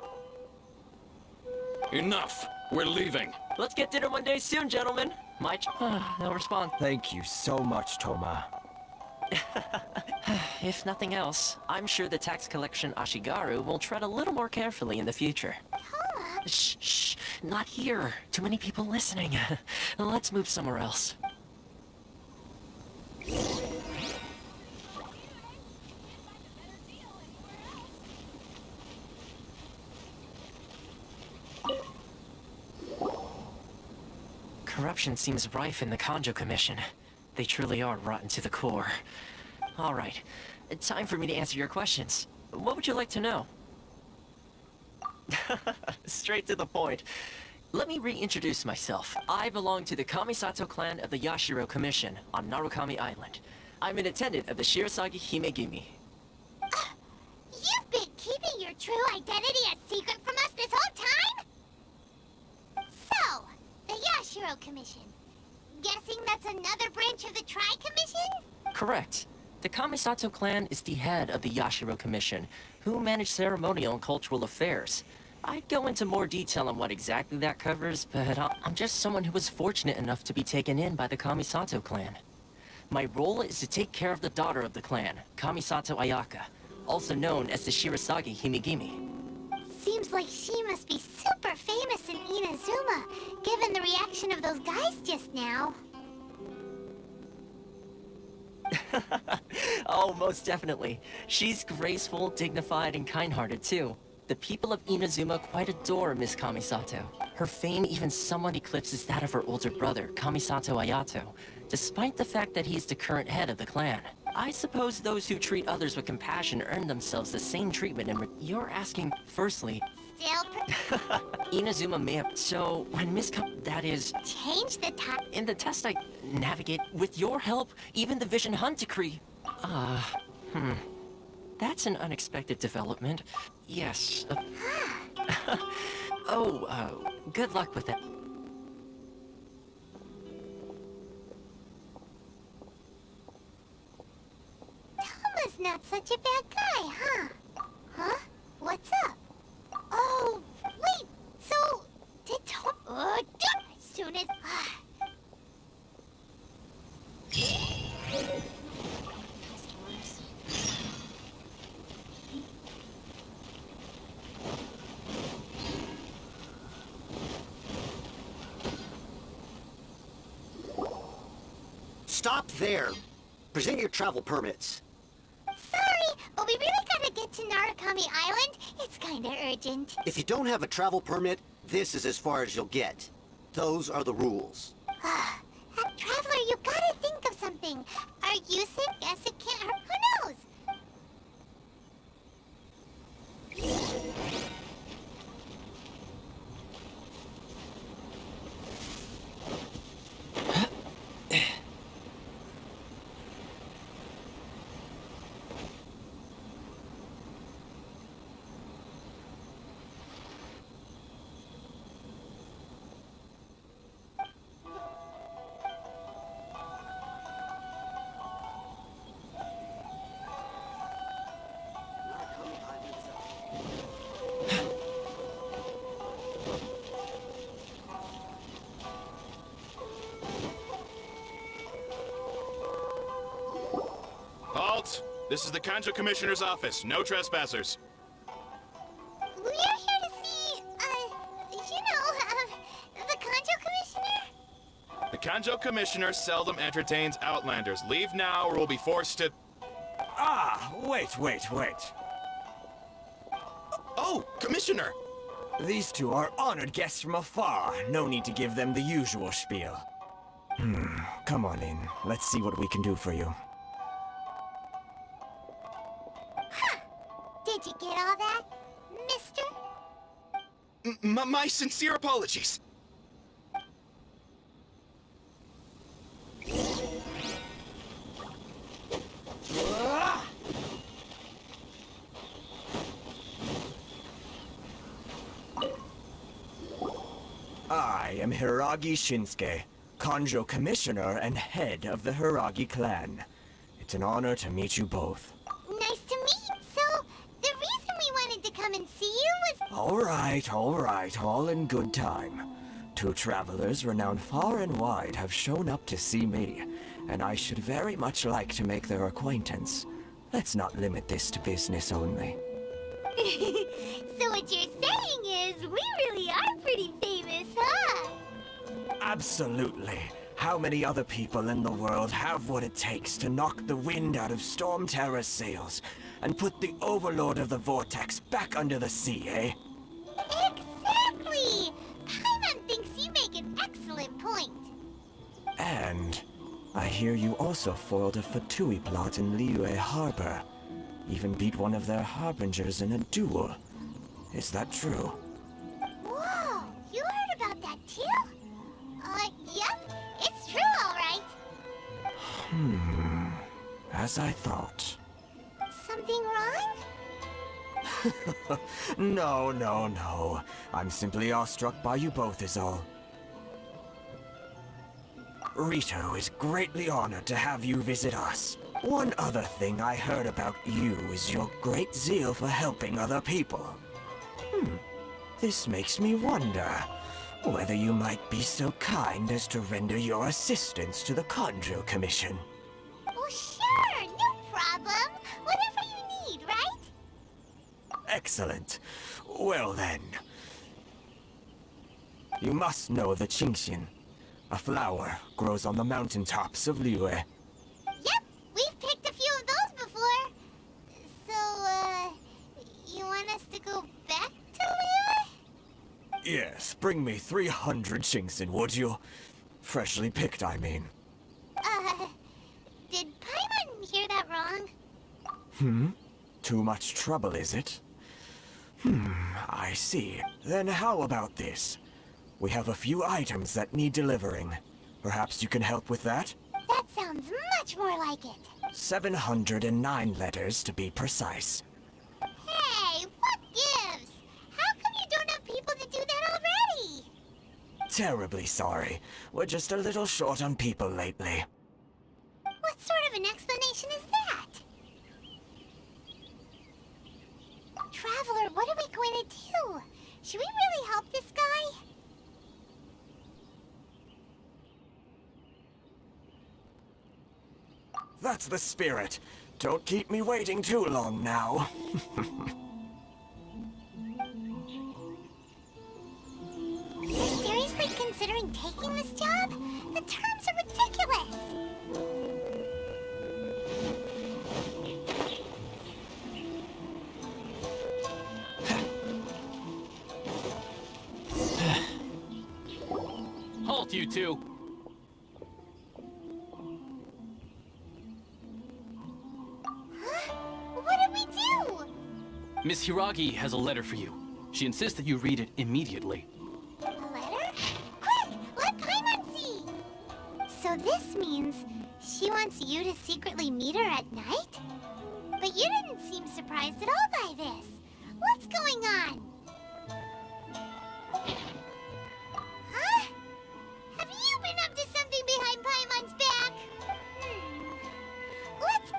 Enough! We're leaving. Let's get dinner one day soon, gentlemen. No response. Thank you so much, Toma. If nothing else, I'm sure the tax collection Ashigaru will tread a little more carefully in the future. Shh, not here. Too many people listening. Let's move somewhere else. Corruption seems rife in the Kanjo Commission. They truly are rotten to the core. All right, time for me to answer your questions. What would you like to know? Straight to the point. Let me reintroduce myself. I belong to the Kamisato clan of the Yashiro Commission on Narukami Island. I'm an attendant of the Shirasagi Himegimi. You've been keeping your true identity a secret from us this whole time? So, the Yashiro Commission. Guessing that's another branch of the Tri-Commission? Correct. The Kamisato clan is the head of the Yashiro Commission, who manage ceremonial and cultural affairs. I'd go into more detail on what exactly that covers, but I'm just someone who was fortunate enough to be taken in by the Kamisato clan. My role is to take care of the daughter of the clan, Kamisato Ayaka, also known as the Shirasagi Himegimi. Seems like she must be super famous in Inazuma, given the reaction of those guys just now. Oh, most definitely. She's graceful, dignified, and kind-hearted, too. The people of Inazuma quite adore Miss Kamisato. Her fame even somewhat eclipses that of her older brother, Kamisato Ayato, despite the fact that he's the current head of the clan. I suppose those who treat others with compassion earn themselves the same treatment, and you're asking, firstly... still Inazuma may have... So, when that is... change the time. In the test I navigate, with your help, even the Vision Hunt decree... That's an unexpected development. Yes. Good luck with that. Toma's not such a bad guy, huh? Huh? What's up? Oh, wait, so... Did Toma... as soon as... Stop there! Present your travel permits. Sorry, but we really gotta get to Narukami Island. It's kinda urgent. If you don't have a travel permit, this is as far as you'll get. Those are the rules. Traveler, you gotta think of something. Are you sick? Yes, it can't hurt. Who knows? Halt! This is the Kanjo Commissioner's office. No trespassers. We're here to see, the Kanjo Commissioner? The Kanjo Commissioner seldom entertains Outlanders. Leave now or we'll be forced to... Ah, wait. Oh, Commissioner! These two are honored guests from afar. No need to give them the usual spiel. Come on in. Let's see what we can do for you. Did you get all that, mister? My sincere apologies. I am Hiragi Shinsuke, Kanjo Commissioner and head of the Hiragi clan. It's an honor to meet you both. Nice to meet. So, the reason we wanted to come and see you was... All right, all in good time. Two travelers renowned far and wide have shown up to see me, and I should very much like to make their acquaintance. Let's not limit this to business only. So what you're saying is, we really are pretty famous, huh? Absolutely. How many other people in the world have what it takes to knock the wind out of Storm Terror's sails and put the Overlord of the Vortex back under the sea, eh? Exactly! Paimon thinks you make an excellent point. And I hear you also foiled a Fatui plot in Liyue Harbor. Even beat one of their harbingers in a duel. Is that true? Whoa, you heard about that too? Yep, it's true, all right. As I thought. Something wrong? No. I'm simply awestruck by you both is all. Rito is greatly honored to have you visit us. One other thing I heard about you is your great zeal for helping other people. This makes me wonder whether you might be so kind as to render your assistance to the Kanjo Commission. Well, sure, no problem. Whatever you need, right? Excellent. Well then. You must know the Qingxian. A flower grows on the mountaintops of Liyue. Yep, we've picked a few of those before. So, you want us to go back to Liyue? Yes, bring me 300 Qingxian, would you? Freshly picked, I mean. Did Paimon hear that wrong? Too much trouble, is it? I see. Then how about this? We have a few items that need delivering. Perhaps you can help with that? That sounds much more like it. 709 letters to be precise. Hey, what gives? How come you don't have people to do that already? Terribly sorry. We're just a little short on people lately. What sort of an explanation is that? Traveler, what are we going to do? Should we really help this guy? That's the spirit. Don't keep me waiting too long now. You're seriously considering taking this job? The terms are ridiculous! Halt, you two! Huh? What did we do? Miss Hiragi has a letter for you. She insists that you read it immediately. A letter? Quick! Let Paimon see! So this means she wants you to secretly meet her at night? But you didn't seem surprised at all by this. What's going on? Huh? Have you been up to something behind Paimon's back? Let's...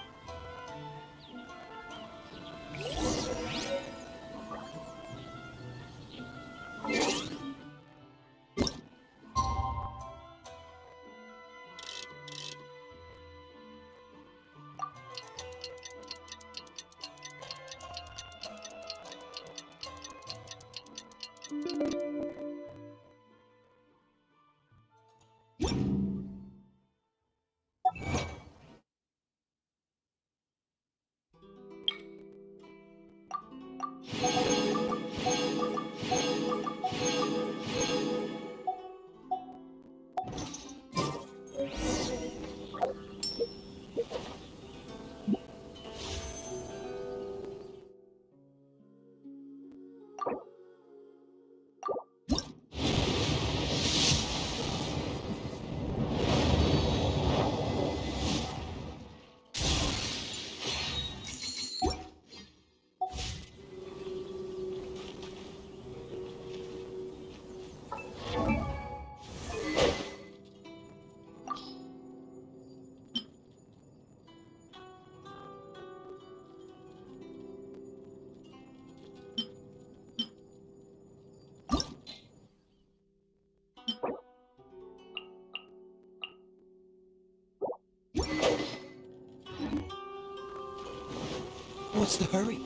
What's the hurry?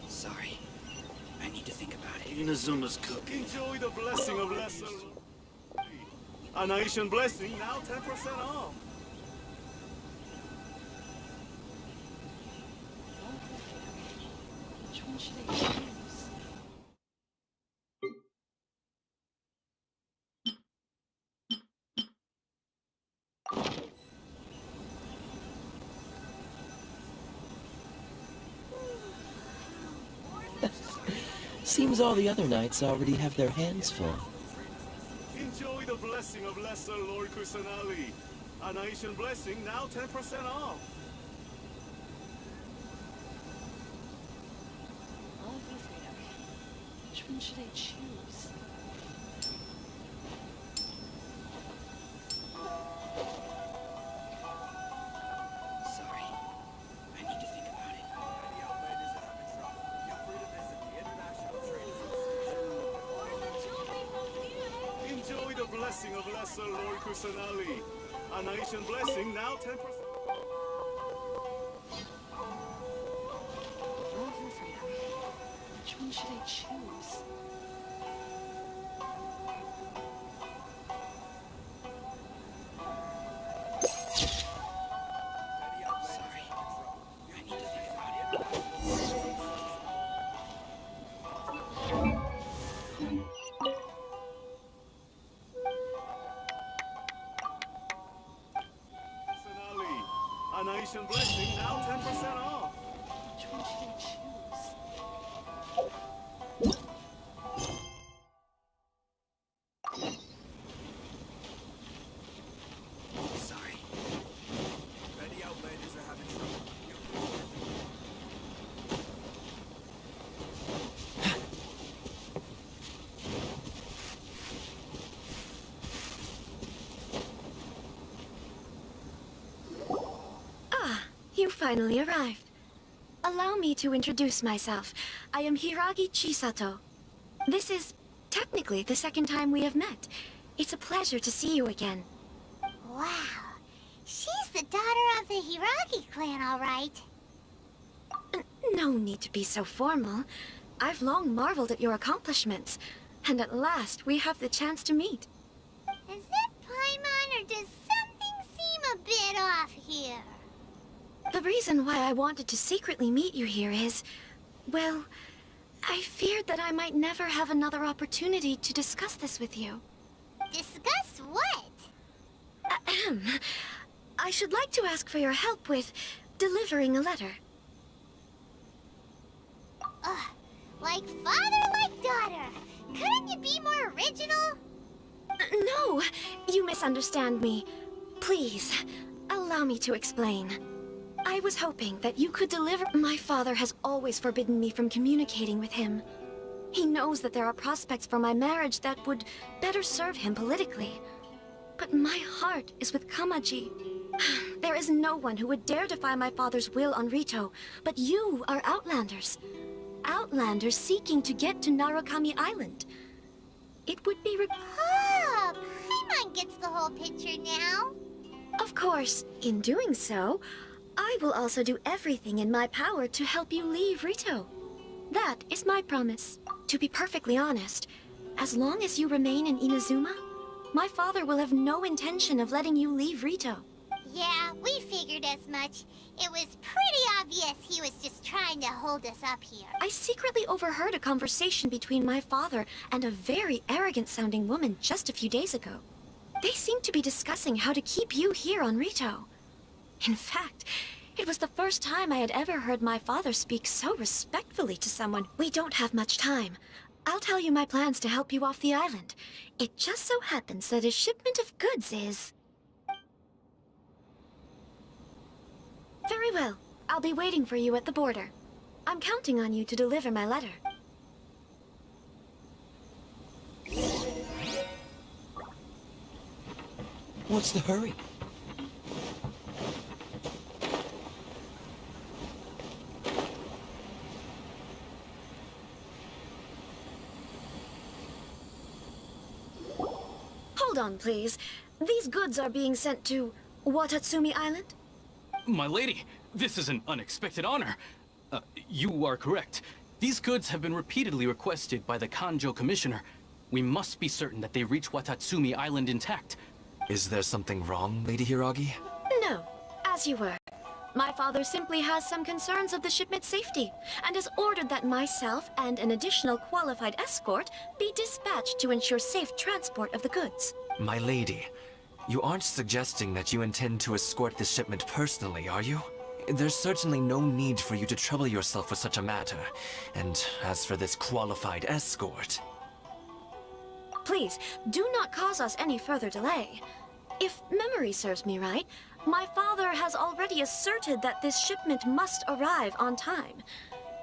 Sorry. I need to think about it. Inazuma's cooking. Enjoy the blessing of lesser. A nation blessing, now 10% off. Which one should I choose? Seems all the other knights already have their hands full. Enjoy the blessing of lesser Lord Kusanali. A nation blessing, now 10% off. Which one should I choose? Sorry. I need to think about it. Enjoy the blessing of lesser Lord Kusanali. A nation blessing, now 10%. Which one should I choose? An Asian blessing, now 10% off. Which one should I choose? Sorry. Many outlanders are having trouble. Ah, you finally arrived. Allow me to introduce myself. I am Hiragi Chisato. This is technically the second time we have met. It's a pleasure to see you again. Wow. She's the daughter of the Hiragi clan, all right. No need to be so formal. I've long marveled at your accomplishments, and at last we have the chance to meet. Is it Paimon, or does something seem a bit off here? The reason why I wanted to secretly meet you here is, well, I feared that I might never have another opportunity to discuss this with you. Discuss what? Ahem. I should like to ask for your help with delivering a letter. Like father, like daughter. Couldn't you be more original? No, you misunderstand me. Please, allow me to explain. I was hoping that you could deliver. My father has always forbidden me from communicating with him. He knows that there are prospects for my marriage that would better serve him politically. But my heart is with Kamaji. There is no one who would dare defy my father's will on Rito, but you are Outlanders. Outlanders seeking to get to Narukami Island. It would be Ah, Paimon gets the whole picture now. Of course, in doing so, I will also do everything in my power to help you leave Rito. That is my promise. To be perfectly honest, as long as you remain in Inazuma, my father will have no intention of letting you leave Rito. Yeah, we figured as much. It was pretty obvious he was just trying to hold us up here. I secretly overheard a conversation between my father and a very arrogant-sounding woman just a few days ago. They seemed to be discussing how to keep you here on Rito. In fact, it was the first time I had ever heard my father speak so respectfully to someone. We don't have much time. I'll tell you my plans to help you off the island. It just so happens that a shipment of goods is... Very well. I'll be waiting for you at the border. I'm counting on you to deliver my letter. What's the hurry? Hold on, please. These goods are being sent to Watatsumi Island? My lady, this is an unexpected honor. You are correct. These goods have been repeatedly requested by the Kanjo Commissioner. We must be certain that they reach Watatsumi Island intact. Is there something wrong, Lady Hiragi? No, as you were. My father simply has some concerns of the shipment's safety, and has ordered that myself and an additional qualified escort be dispatched to ensure safe transport of the goods. My lady, you aren't suggesting that you intend to escort this shipment personally, are you? There's certainly no need for you to trouble yourself with such a matter. And as for this qualified escort... Please, do not cause us any further delay. If memory serves me right, my father has already asserted that this shipment must arrive on time.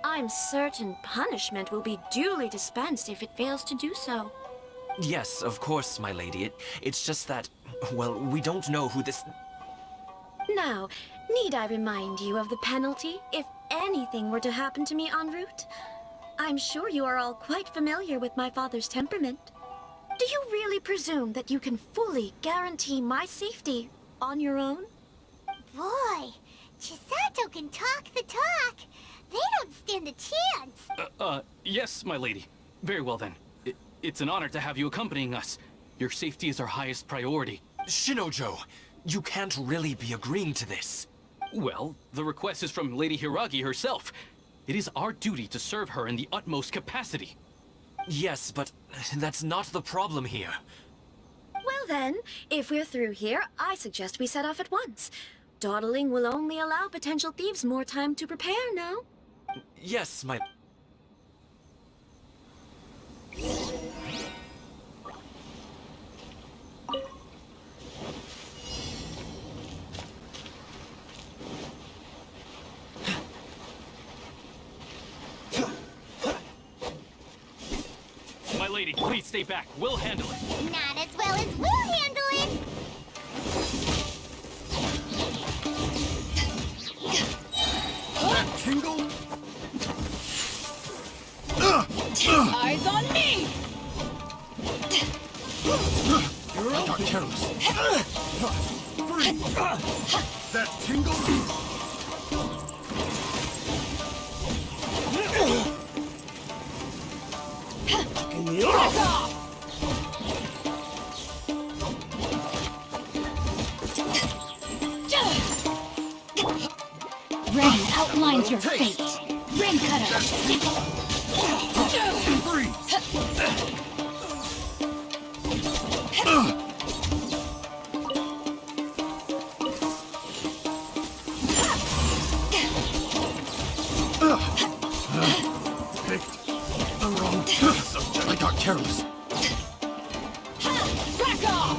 I'm certain punishment will be duly dispensed if it fails to do so. Yes, of course, my lady. It's just that, well, we don't know who this... Now, need I remind you of the penalty if anything were to happen to me en route? I'm sure you are all quite familiar with my father's temperament. Do you really presume that you can fully guarantee my safety on your own? Boy, Chisato can talk the talk. They don't stand a chance. Yes, my lady. Very well then. It's an honor to have you accompanying us. Your safety is our highest priority. Shinojo, you can't really be agreeing to this. Well, the request is from Lady Hiragi herself. It is our duty to serve her in the utmost capacity. Yes, but that's not the problem here. Well then, if we're through here, I suggest we set off at once. Dawdling will only allow potential thieves more time to prepare now. Yes, my... My lady, please stay back. We'll handle it. Not as well as we'll handle it! That tingle? Eyes on me! I got careless. Freeze! That tingle? In the off! Rain outlines your fate. Rain cutter. Picked the wrong subject. I got careless. Back off!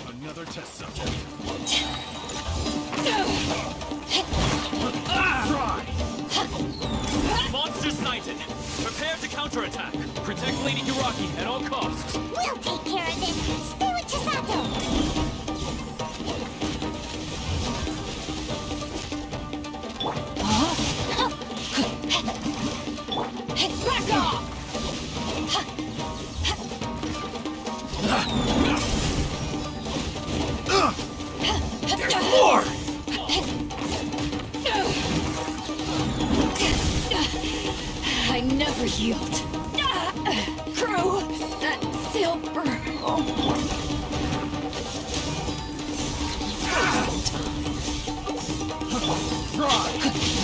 Another test subject. Monster sighted. Prepare to counterattack. Protect Lady Hiraki at all costs. We'll take care of this! Stay with Chisato! Back off! There's more! I never yield. Crew, set silver.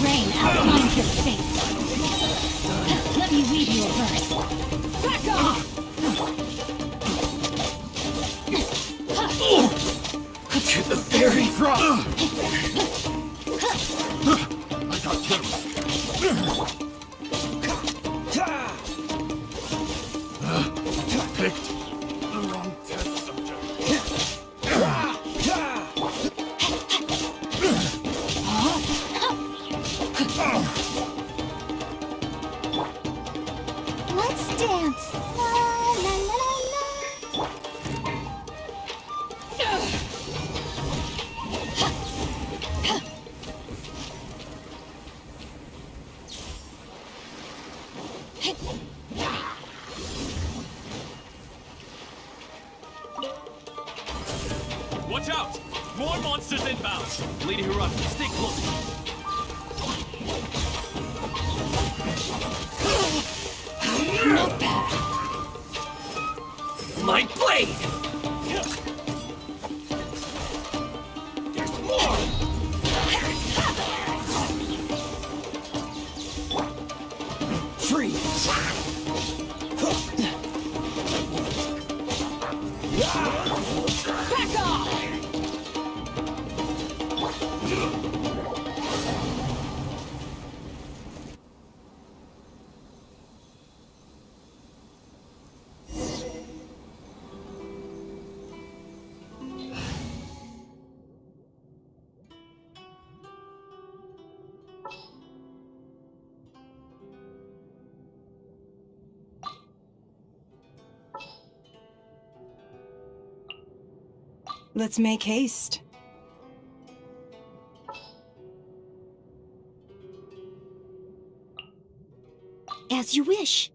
Rain outlines your fate. Let me weave you a verse. Back off! To the very front! I got careless. Picked the wrong test subject. Let's dance! La la la la! Watch out! More monsters inbound. Lady Hiraki, stay close. Not bad. My blade! There's more! Freeze! Back off! Let's make haste. As you wish.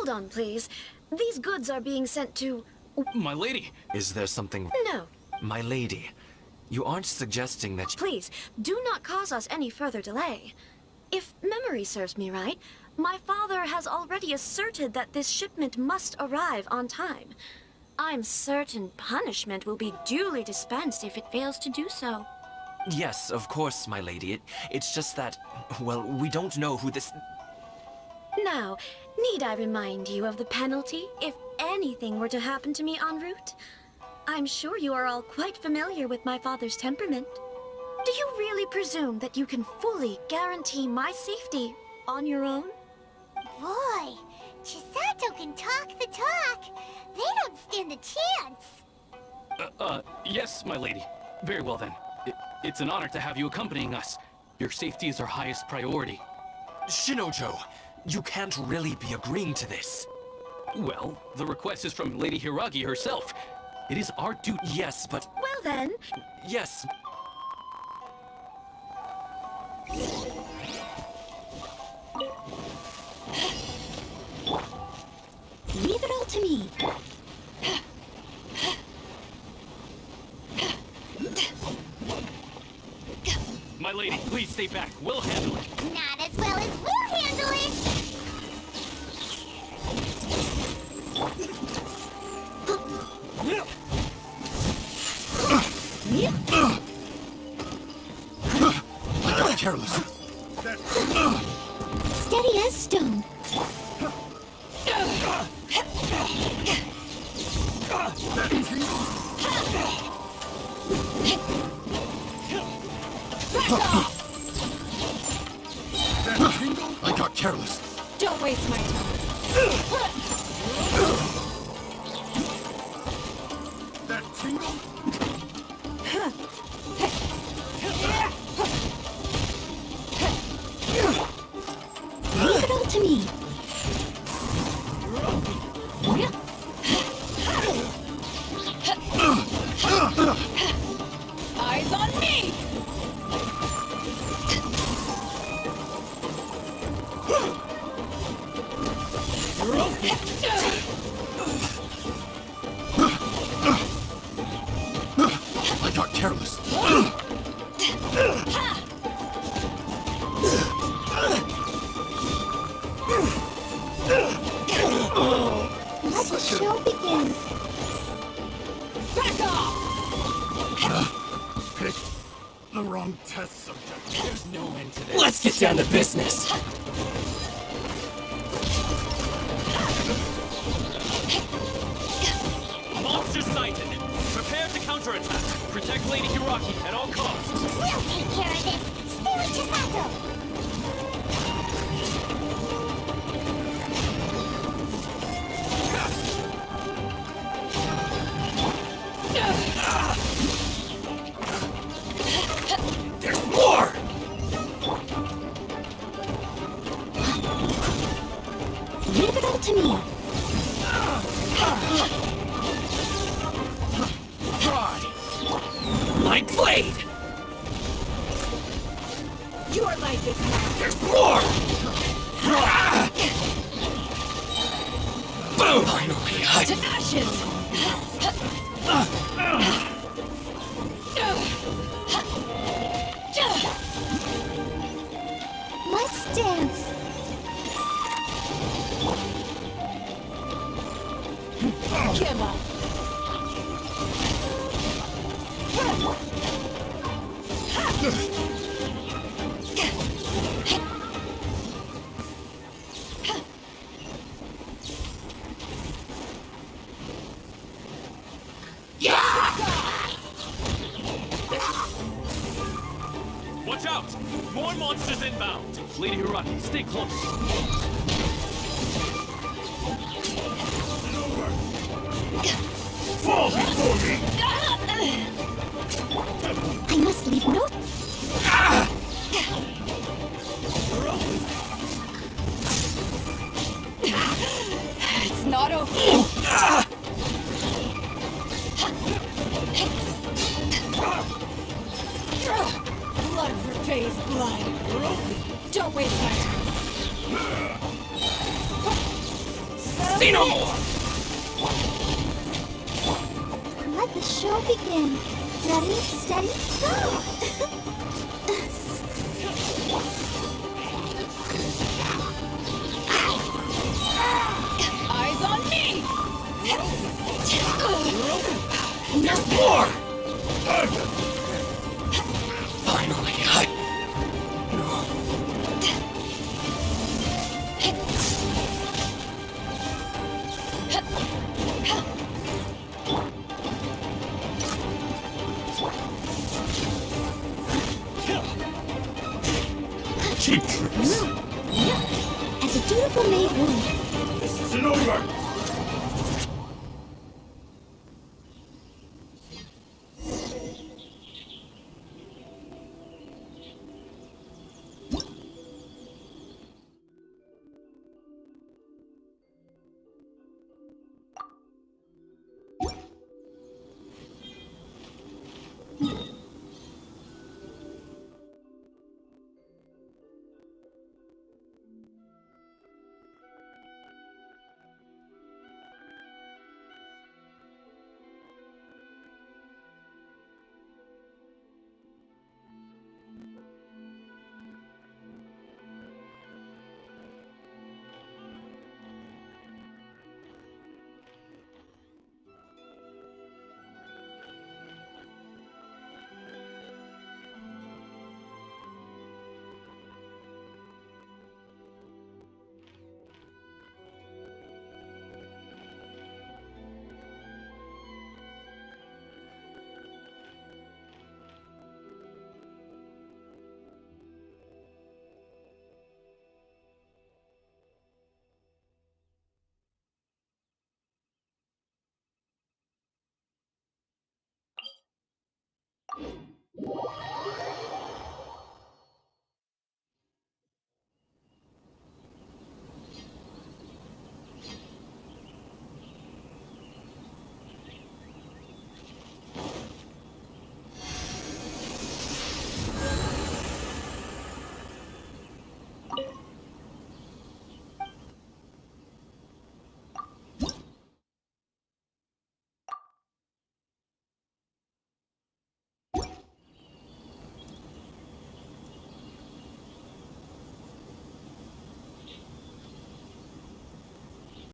hold on, please. These goods are being sent to... My lady! Is there something... No. My lady, you aren't suggesting that... Please, do not cause us any further delay. If memory serves me right, my father has already asserted that this shipment must arrive on time. I'm certain punishment will be duly dispensed if it fails to do so. Yes, of course, my lady. It's just that, well, we don't know who this... Now, need I remind you of the penalty if anything were to happen to me en route? I'm sure you are all quite familiar with my father's temperament. Do you really presume that you can fully guarantee my safety on your own? Boy, Chisato can talk the talk. They don't stand a chance. Yes, my lady. Very well then. It's an honor to have you accompanying us. Your safety is our highest priority. Shinojo, you can't really be agreeing to this. Well, the request is from Lady Hiragi herself. It is our duty. Yes, but... Well then... Yes. Leave it all to me. My lady, please stay back. We'll handle it. Not as well as we'll handle it. I got careless. Steady as stone. I got careless. Don't waste my time. That tingle? Leave it all to me. Eyes on me! I got careless. Let the show begin. Back off! Picked the wrong test subject. There's no end to this. Let's get down to business. Monster sighted. Prepare to counterattack. Protect Lady Hiragi at all costs. We'll take care of this. Stay with Chisato. There's more! Leave it all to me. My blade! Your life is mine. There's more! Boom! Finally, To ashes! Let's dance. Give up. Watch out! More monsters inbound! Lady Hiragi, stay close. Fall before me! I must leave no... It's not over. Blood repays blood. Don't waste my time. See no more! Let the show begin. Ready, steady, go! Eyes on me! There's more! Finally, cheap tricks. As a dutiful maid would. This isn't over!